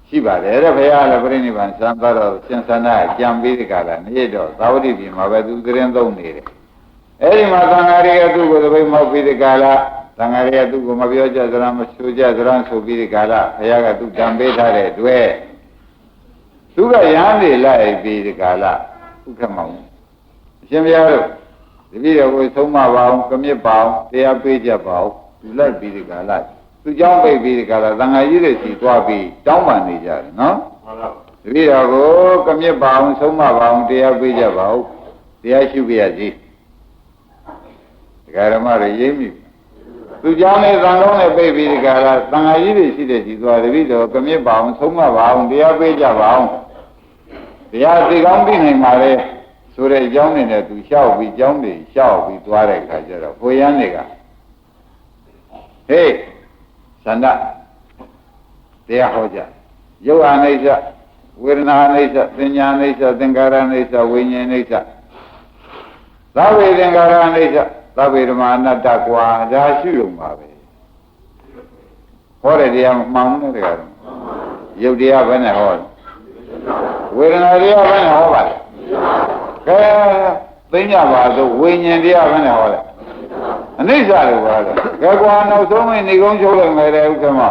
ရှိပါတယ်တဲ့ဘုရားလည်းပြိဋိဘံသံသာတော့ရှင်သန္တာကြံပြီးဒီကလာနေတော့သောတိပြည်မှာပဲသူသတင်းသုံးနေတယ်အဲဒီမှာသံဃာတွေကသူ့ကိုသပိတ်မောက်ပြီးဒီကလာသံဃာတွေကသူ့ကိုမပြောကြစရာမဆိုကြစရာဆိုပြီးဒီကလာဘုရားကသူ့ကြံပေးထားတဲ့အတွက်သူကရဟန်းတွေလိုက်ပြီးဒီကလာဥက္ကမောင်အရှင်ဘုရားတို့ဒီပြည်တော်ကိုဆုံးမပါအောင်ကမြစ်ပါအောင်တရားပေးကြပါအောင်သူလိုက်ပြီးဒီကလာသူเจ้าပိတ်ပြီးဒီကလာသံဃာကြီးတွေစီသွားပြီးတောင်းပန်နေကြတယ်နော်ဒီပြည်တော်ကိုကမြစ်ပါအောင်ဆုံးမပါအောင်တရားပေးကြပါဦးတရားရှိပြရစီဒကာဓမ္မတွေရိပ်မိသူเจ้าနဲ့သံလုံးနဲ့ပိတ်ပြီးဒီကလာသံဃာကြီးတွေရှိတဲ့စီသွားဒီပြည်တော်ကမြစ်ပါအောင်ဆုံးမပါအောင်တရားပေးကြပါအောင်တရားသိကောင်းသိနိုင်ပါလေဆိုတဲ့အကြောင်းတွေနဲ့သူလျှောက်ပြီးအကြောင်းတွေလျှောက်ပြီးသွားတဲ့အခါကျတော့ဘုရားတွေကဟေးသန္တာတရားဟောကြယုတ်အနိစ္စဝေဒနာအနိစ္စသင်ညာအနိစ္စသင်္ခါရအနိစ္စဝိညာဉ်အနိစ္စသဗ္ဗေသင်္ခါရအနိစ္စသဗ္ဗေဓမ္မာအနတ္တကွာဒါရှိုံပါပဲဟောတဲ့တရားမှန်တယ်တရားယုတ်တရားဘယ်နဲ့ဟောဝေဒနာတရားဘယ်နဲ့ဟောပါလဲကဲသိညာပါဆိုဝိညာဉ်တရားဘယ်နဲ့ဟောလဲအနိစ္စလို့ပါတော့ကဲကွာနောက်ဆုံးမိနေကုန်းချုပ်လိုက်မယ်တဲ့ဥက္ကမ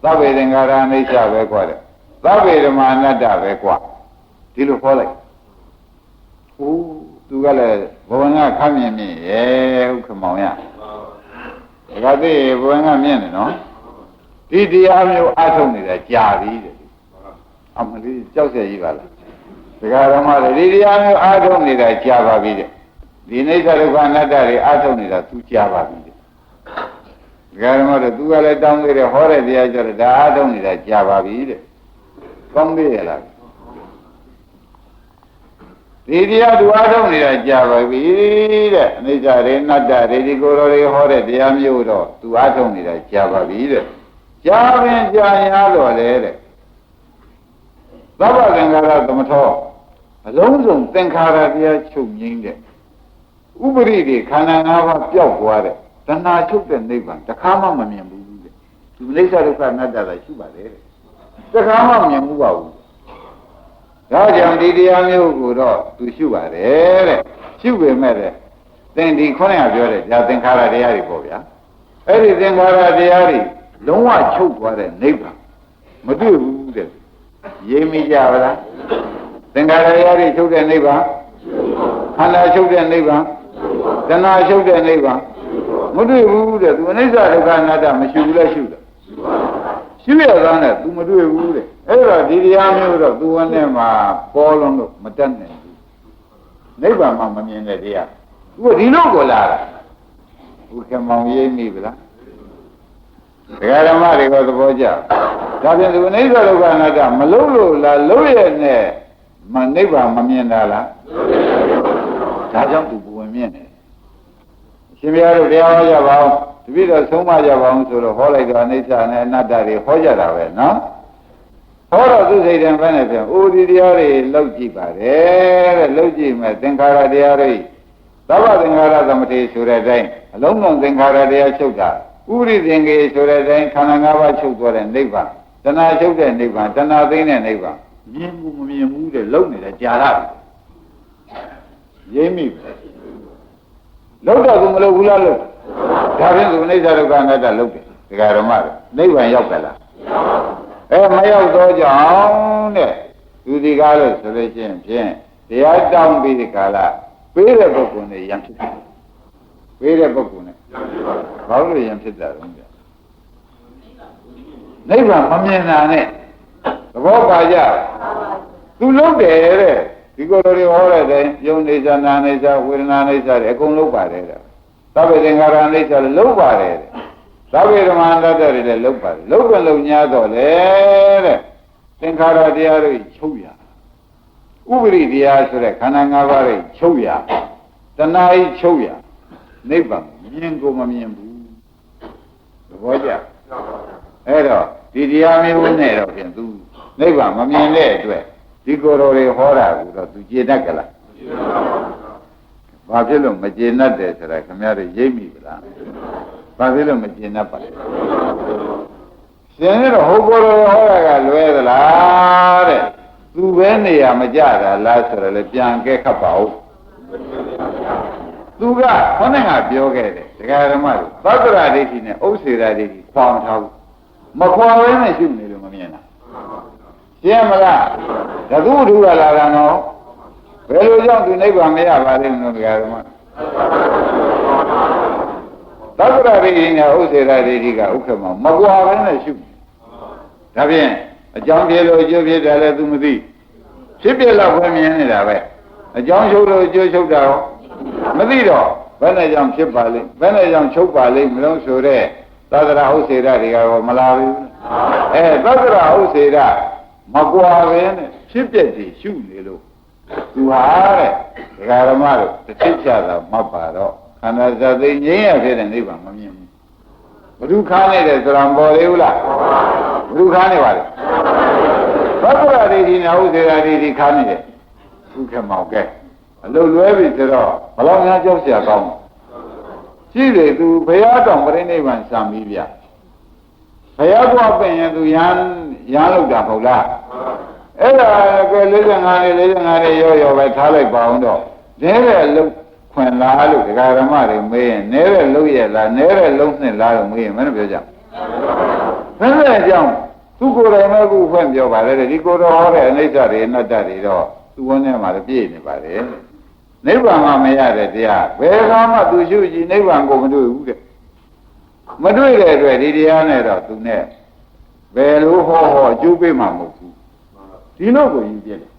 သဗ္ဗေသင်္ခါရအနိစ္စပဲကွာတဲ့သဗ္ဗေဓမ္မာအနတ္တပဲကွာဒီလိုဟောလိုက် သူကလည်းဘဝကခမ်းမြင်မြင်ရဲ့ဟုတ်ခမောင်ရဒါကတည်းဘဝကမြင်တယ်နော်ဒီတရားမျိုးအထုတ်နေတာကြာပြီတဲ့အမလေးကြောက်เสียကြီးပါလားဒကာဓမ္မတွေဒီတရားမျိုးအထုတ်နေတာကြာပါပြီတဲ့ဒီနိစ္စဒုက္ခအနတ္တတွေအထုတ်နေတာသူကြာပါပြီတဲ့ဒကာဓမ္မတွေသူကလည်းတောင်းသေးတယ်ဟောတဲ့တရားကြတော့ဒါအထုတ်နေတာကြာပါပြီတဲ့ကောင်းသေးရလားဒီတရားသူအထုတ်နေတာကြာပါပြီတဲ့အနိစ္စတွေအနတ္တတွေဒီကိုယ်တော်တွေဟောတဲ့တရားမျိုးတော့သူအထုတ်နေတာကြာပါပြီတဲ့ကြာပင်ကြာရတော့လေတဲ့သဗ္ဗသင်္ခါရသမထောအလုံးစုံသင်္ခါရတရားချုပ်ငြိမ်းတဲ့ဥပရိတွေခန္ဓာ၅ပါးပျောက်သွားတဲ့တဏှာချုပ်တဲ့နိဗ္ဗာန်တခါမှမမြင်ဘူးတဲ့ဒီနိစ္စဒုက္ခအနတ္တသာရှိပါတယ်တဲ့တခါမှမမြင်ဘူးပါဘူးဒါကြောင့်ဒီတရားမျိုးကိုတော့သူရှုပါတယ်တဲ့ရှုပေမဲ့တဲ့သင်ဒီခေါင်းရပြောတဲ့ဒါသင်္ခါရတရားတွေပေါ့ဗျာအဲ့ဒီသင်္ခါရတရားတွေလုံးဝချုပ်သွားတဲ့နိဗ္ဗာန်မတွေ့ဘူးတဲ့ရေးမိကြပါလားသင်္ခါရတရားတွေချုပ်တဲ့နိဗ္ဗာန်ခန္ဓာချုပ်တဲ့နိဗ္ဗာန်တဏှာချုပ်တဲ့နိဗ္ဗာန်မတွေ့ဘူးတဲ့သူအနိစ္စဒုက္ခအနတ္တမရှိဘူးလားရှုတယ်ရှုရတာနဲ့သူမတွေ့ဘူးတဲ့အဲ့တော့ဒီတရားမျိုးတော့သူဝန်းထဲမှာပေါ်လုံးလို့မတတ်နိုင်ဘူးနိဗ္ဗာန်မှမမြင်တဲ့တရားသူကဒီလိုကိုလာတာဘုရားမောင်ရေးမိဗလားဒကာဓမ္မတွေကသဘောကျဒါပြန်သူနိစ္စဒုက္ခအနတ္တမလုံးလို့လားလုံးရနဲ့မနိဗ္ဗာန်မမြင်တာလားဒါကြောင့်သူဘဝင်မြင်တယ်ရှင်ဘုရားတို့တရားဟောကြပါဦးတပည့်တော်ဆုံးမကြပါအောင်ဆိုတော့ဟောလိုက်တော့အနိစ္စနဲ့အနတ္တတွေဟောကြတာပဲနော်ဟောတော့သူစိတ်တန်ဖက်နဲ့ပြန်အိုဒီတရားတွေလောက်ကြည့်ပါတယ်တဲ့လောက်ကြည့်မဲ့သင်္ခါရတရားတွေသဗ္ဗသင်္ခါရသမထေဆိုတဲ့အတိုင်းအလုံးစုံသင်္ခါရတရားချုပ်တာဥရိသင်္ကေဆိုတဲ့အတိုင်းခန္ဓာ၅ပါးချုပ်သွားတဲ့နိဗ္ဗာန်တဏှာချုပ်တဲ့နိဗ္ဗာန်တဏှာသိတဲ့နိဗ္ဗာန်မြင်မှုမမြင်ဘူးတဲ့လုံးနေတာကြာရပြီရိပ်မိပဲလုံးတော့သူမလုပ်ဘူးလားလို့ဒါဖြင့်သူအိဋ္ဌဒုက္ခအနတ္တလုပ်တယ်ဒကာဓမ္မတွေနိဗ္ဗာန်ရောက်ကြလားမရောက်တော့ကြောင်းတဲ့သူဒီကားလို့ဆိုလို့ရှိရင်ဖြင့်တရားတောင်းပြီးဒီကာလပေးတဲ့ပုဂ္ဂိုလ်နဲ့ယံဖြစ်တယ်ပေးတဲ့ပုဂ္ဂိုလ်နဲ့ဘာလို့ယံဖြစ်တာလဲနိဗ္ဗာန်မမြင်တာနဲ့သဘောပါကြသူလုပ်တယ်တဲ့ဒီကိုယ်တော်တွေဟောတဲ့တိုင်ယုံနေသနာနေသဝေဒနာနေသတွေအကုန်လုပ်ပါတယ်တဲ့သဗ္ဗေသင်္ခါရနေသလည်းလုပ်ပါတယ်တဲ့သဗ္ဗေဓမ္မန္တတတွေလည်းလုပ်ပါတယ်လုပ်ပြန်လုပ်ညာတော့လေတဲ့သင်္ခါရတရားတွေချုပ်ရဥပရိတရားဆိုတဲ့ခန္ဓာ၅ပါးတွေချုပ်ရတဏှာကြီးချုပ်ရနိဗ္ဗာန်မြင်ကိုမမြင်ဘူးသဘောကျအဲ့တော့ဒီတရားမျိုးနဲ့တော့ပြန်သူနိဗ္ဗာန်မမြင်တဲ့အတွက်ဒီကိုယ်တော်တွေဟောတာကူတော့သူကျေနပ်ကြလားဘာဖြစ်လို့မကျေနပ်တယ်ဆိုတာခင်ဗျားတို့ရိပ်မိဗလားဘာဖြစ်လို့မကျေနပ်ပါလဲရှင်တော့ဟိုကိုယ်တော်ဟောတာကလွဲသလားတဲ့သူပဲနေရာမကြတာလားဆိုတော့လေပြန်ကဲခတ်ပါဦးသူကခေါင်းကပြောခဲ့တယ်ဒကာဓမ္မတို့သတ္တရာဒိဋ္ဌိနဲ့ဥစ္စေရာဒိဋ္ဌိခွာမထားဘူးမခွာဘဲနဲ့ရှုနေလို့မမြင်တာရှင်းမလားဓသုဒုရလာတာနော်ဘယ်လိုကြောင့်ဒီနိဗ္ဗာန်မရပါလိမ့်မလို့ဒကာဓမ္မသတ္တရာဒိဋ္ဌိနဲ့ဥစ္စေရာဒိဋ္ဌိကဥက္ကမမကွာဘဲနဲ့ရှုဒါဖြင့်အကြောင်းပြေလို့အကျိုးဖြစ်တယ်လည်းသူမသိဖြစ်ပြလောက်ပဲမြင်နေတာပဲအကြောင်းချုပ်လို့အကျိုးချုပ်တာရောမသိတော့ဘယ်နဲ့ကြောင့်ဖြစ်ပါလိမ့်ဘယ်နဲ့ကြောင့်ချုပ်ပါလိမ့်မလို့ဆိုတဲ့သတ္တရာဥစ္စေရာတွေကတော့မလာဘူးသတ္တရာဥစ္စေရာမကွာပဲနဲ့ဖြစ်ပြတည်ရှုနေလို့သူဟာတဲ့ဒကာဓမ္မတို့တစ်ချက်ချတာမှတ်ပါတော့ခန္ဓာဇာသိငြိမ်းရဖြစ်တဲ့နိဗ္ဗာန်မမြင်ဘူးဘုဒ္ဓခါနေတယ်ဆိုတာပေါ်လေဘူးလားဘုဒ္ဓခါနေပါလေသတ္တရာဒိဋ္ဌိနဲ့ဥစ္စေရာဒိဋ္ဌိခါနေတယ်ဥက္ကမောက်ကဲအလုလွဲပြီဆိုတော့ဘလောက်များကြောက်เสียကောင်းရှိတယ်သူဘုရားတော်ပြိဋိဘံစံပြီးဗျဘုရားကွာပြင်ရင်သူရန်လောက်တာဟုတ်လားအဲ့ဒါက45နေရောပဲထားလိုက်ပါအောင်တော့နဲတဲ့လုတ်ခွင်လားလို့ဒကာဓမ္မတွေမေးရင်နဲတဲ့လုတ်ရဲ့လားနဲတဲ့လုံးနဲ့လားလို့မေးရင်မင်းတို့ပြောကြဘယ်နဲ့ကြောင့်သူကိုယ်တိုင်မဲ့ခုဖွင့်ပြောပါလေဒီကိုယ်တော်ဟောတဲ့အနိစ္စတွေအနတ္တတွေတော့သူဝန်းထဲမှာပြည့်နေပါလေ နိဗ္ဗာန်မှမရတဲ့တရားဘယ်ကမှသူရှုကြည့်နိဗ္ဗာန်ကိုမတွေ့ဘူးတဲ့မတွေ့တဲ့အတွက်ဒီတရားနဲ့တော့သူနဲ့ဘယ်လိုဟောအကျိုးပေးမှာမဟုတ်ဘူးဒီလိုကိုယူပြတယ်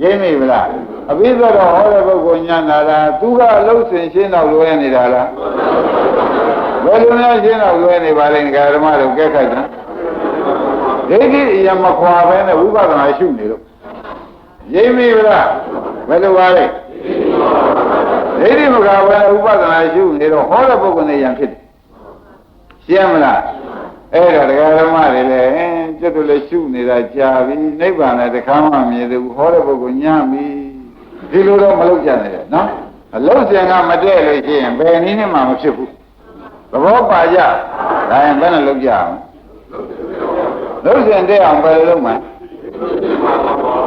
ရင်းမိဗလားအဘိဓမ္မာဟောတဲ့ပုဂ္ဂိုလ်ညာနာလားသူကအလုံးစင်ရှင်းတော့လွဲနေတာလားဘယ်လိုများရှင်းတော့လွဲနေပါလဲဓမ္မတို့ကဲခိုက်တာဒိဋ္ဌိအယမခွာပဲနဲ့ဝိပဿနာရှုနေလို့ရင်းမိဗလားဘယ်လိုပါလဲဒိဋ္ဌိမခွာပဲဥပဒနာရှုနေတော့ဟောတဲ့ပုဂ္ဂိုလ်နဲ့ယံဖြစ်တယ်ရှင်းမလားအဲ့တော့တရားဓမ္မတွေလည်းကျွတ်တို့လည်းရှုနေတာကြာပြီနိဗ္ဗာန်လည်းတခါမှမမြင်သေးဘူးဟောတဲ့ပုဂ္ဂိုလ်ညံ့ပြီဒီလိုတော့မလုပ်ကြနဲ့နော်အလုံးစင်ကမတည့်လို့ရှိရင်ဘယ်နည်းနဲ့မှမဖြစ်ဘူးသဘောပါကြဒါရင်ဘယ်နဲ့လုပ်ကြအောင်လုံးစင်တဲ့အောင်ဘယ်လိုလုပ်မှာ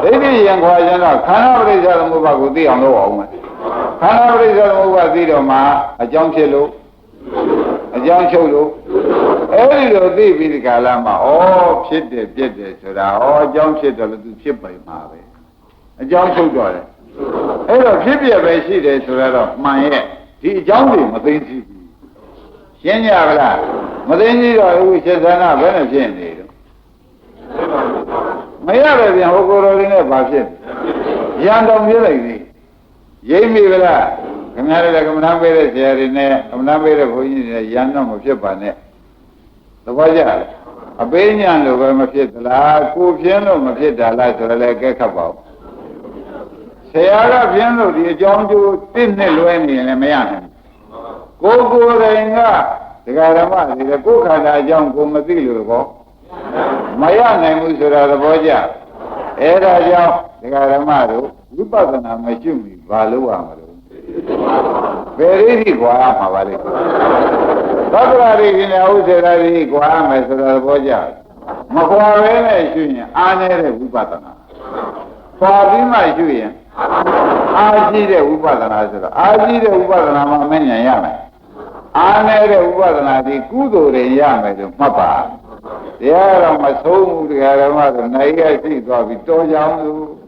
ဒိဋ္ဌိယံခွာခြင်းတော့ခန္ဓာပရိစ္ဆေသမုပ္ပါကိုသိအောင်လုပ်အောင်မယ်ခန္ဓာပရိစ္ဆေသမုပ္ပါသိတော့မှအကြောင်းဖြစ်လို့အကြောင်းချုပ်လို့အဲဒီလိုသိပြီးဒီကာလမှာဩဖြစ်တယ်ပြက်တယ်ဆိုတာဩအကြောင်းဖြစ်တယ်လို့သူဖြစ်ပိုင်မှာပဲအကြောင်းချုပ်တော့တယ်အဲ့တော့ဖြစ်ပြပဲရှိတယ်ဆိုတော့မှန်ရဲ့ဒီအကြောင်းတွေမသိသိဘူးရှင်းကြပါလားမသိသိတော့အခုစေသနာဘယ်နဲ့ဖြစ်နေတော့မရတယ်ပြန်ဟိုကိုယ်တော်လေးနဲ့ဘာဖြစ်ရန်တော်ပြလိုက်ပြီရိပ်မိဗလားခင်ဗျားတို့ကမ္မဋ္ဌာန်းပေးတဲ့ဆရာတွေနဲ့ကမ္မဋ္ဌာန်းပေးတဲ့ဘုန်းကြီးတွေနဲ့ရန်တော့မဖြစ်ပါနဲ့သဘောကျလားအပေးညာလို့ပဲမဖြစ်သလားကိုပြင်းလို့မဖြစ်တာလားဆိုတော့လည်းကဲခတ်ပါဦးဆရာကပြင်းလို့ဒီအကြောင်းကျိုးတစ်နှစ်လွဲနေရင်လည်းမရနိုင်ဘူးကိုယ်တိုင်ကဒကာဓမ္မတွေကိုယ်ခန္ဓာအကြောင်းကိုမသိလို့ကောမရနိုင်ဘူးဆိုတာသဘောကျအဲ့ဒါကြောင့်ဒကာဓမ္မတို့ဝိပဿနာမရှိဘူးဘာလို့ရမှာလဲဘယ်ရည်ကြီးကွာမှာပါလေသတ္တရာရိကိနဲ့ဥစ္စေရာရိကွာမယ်ဆိုတော့သဘောကျမကွာပဲနဲ့ရှုရင်အားနေတဲ့ဝိပဿနာခွာပြီးမှရှုရင်အားကြီးတဲ့ဝိပဿနာဆိုတော့အားကြီးတဲ့ဝိပဿနာမှမဉဏ်ရမယ်အားနေတဲ့ဝိပဿနာဒီကုသိုလ်တွေရမယ်လို့မှတ်ပါတရားတော်မဆုံးဘူးတရားဓမ္မဆိုနိုင်ရရှိသွားပြီတော်ကြောင်လို့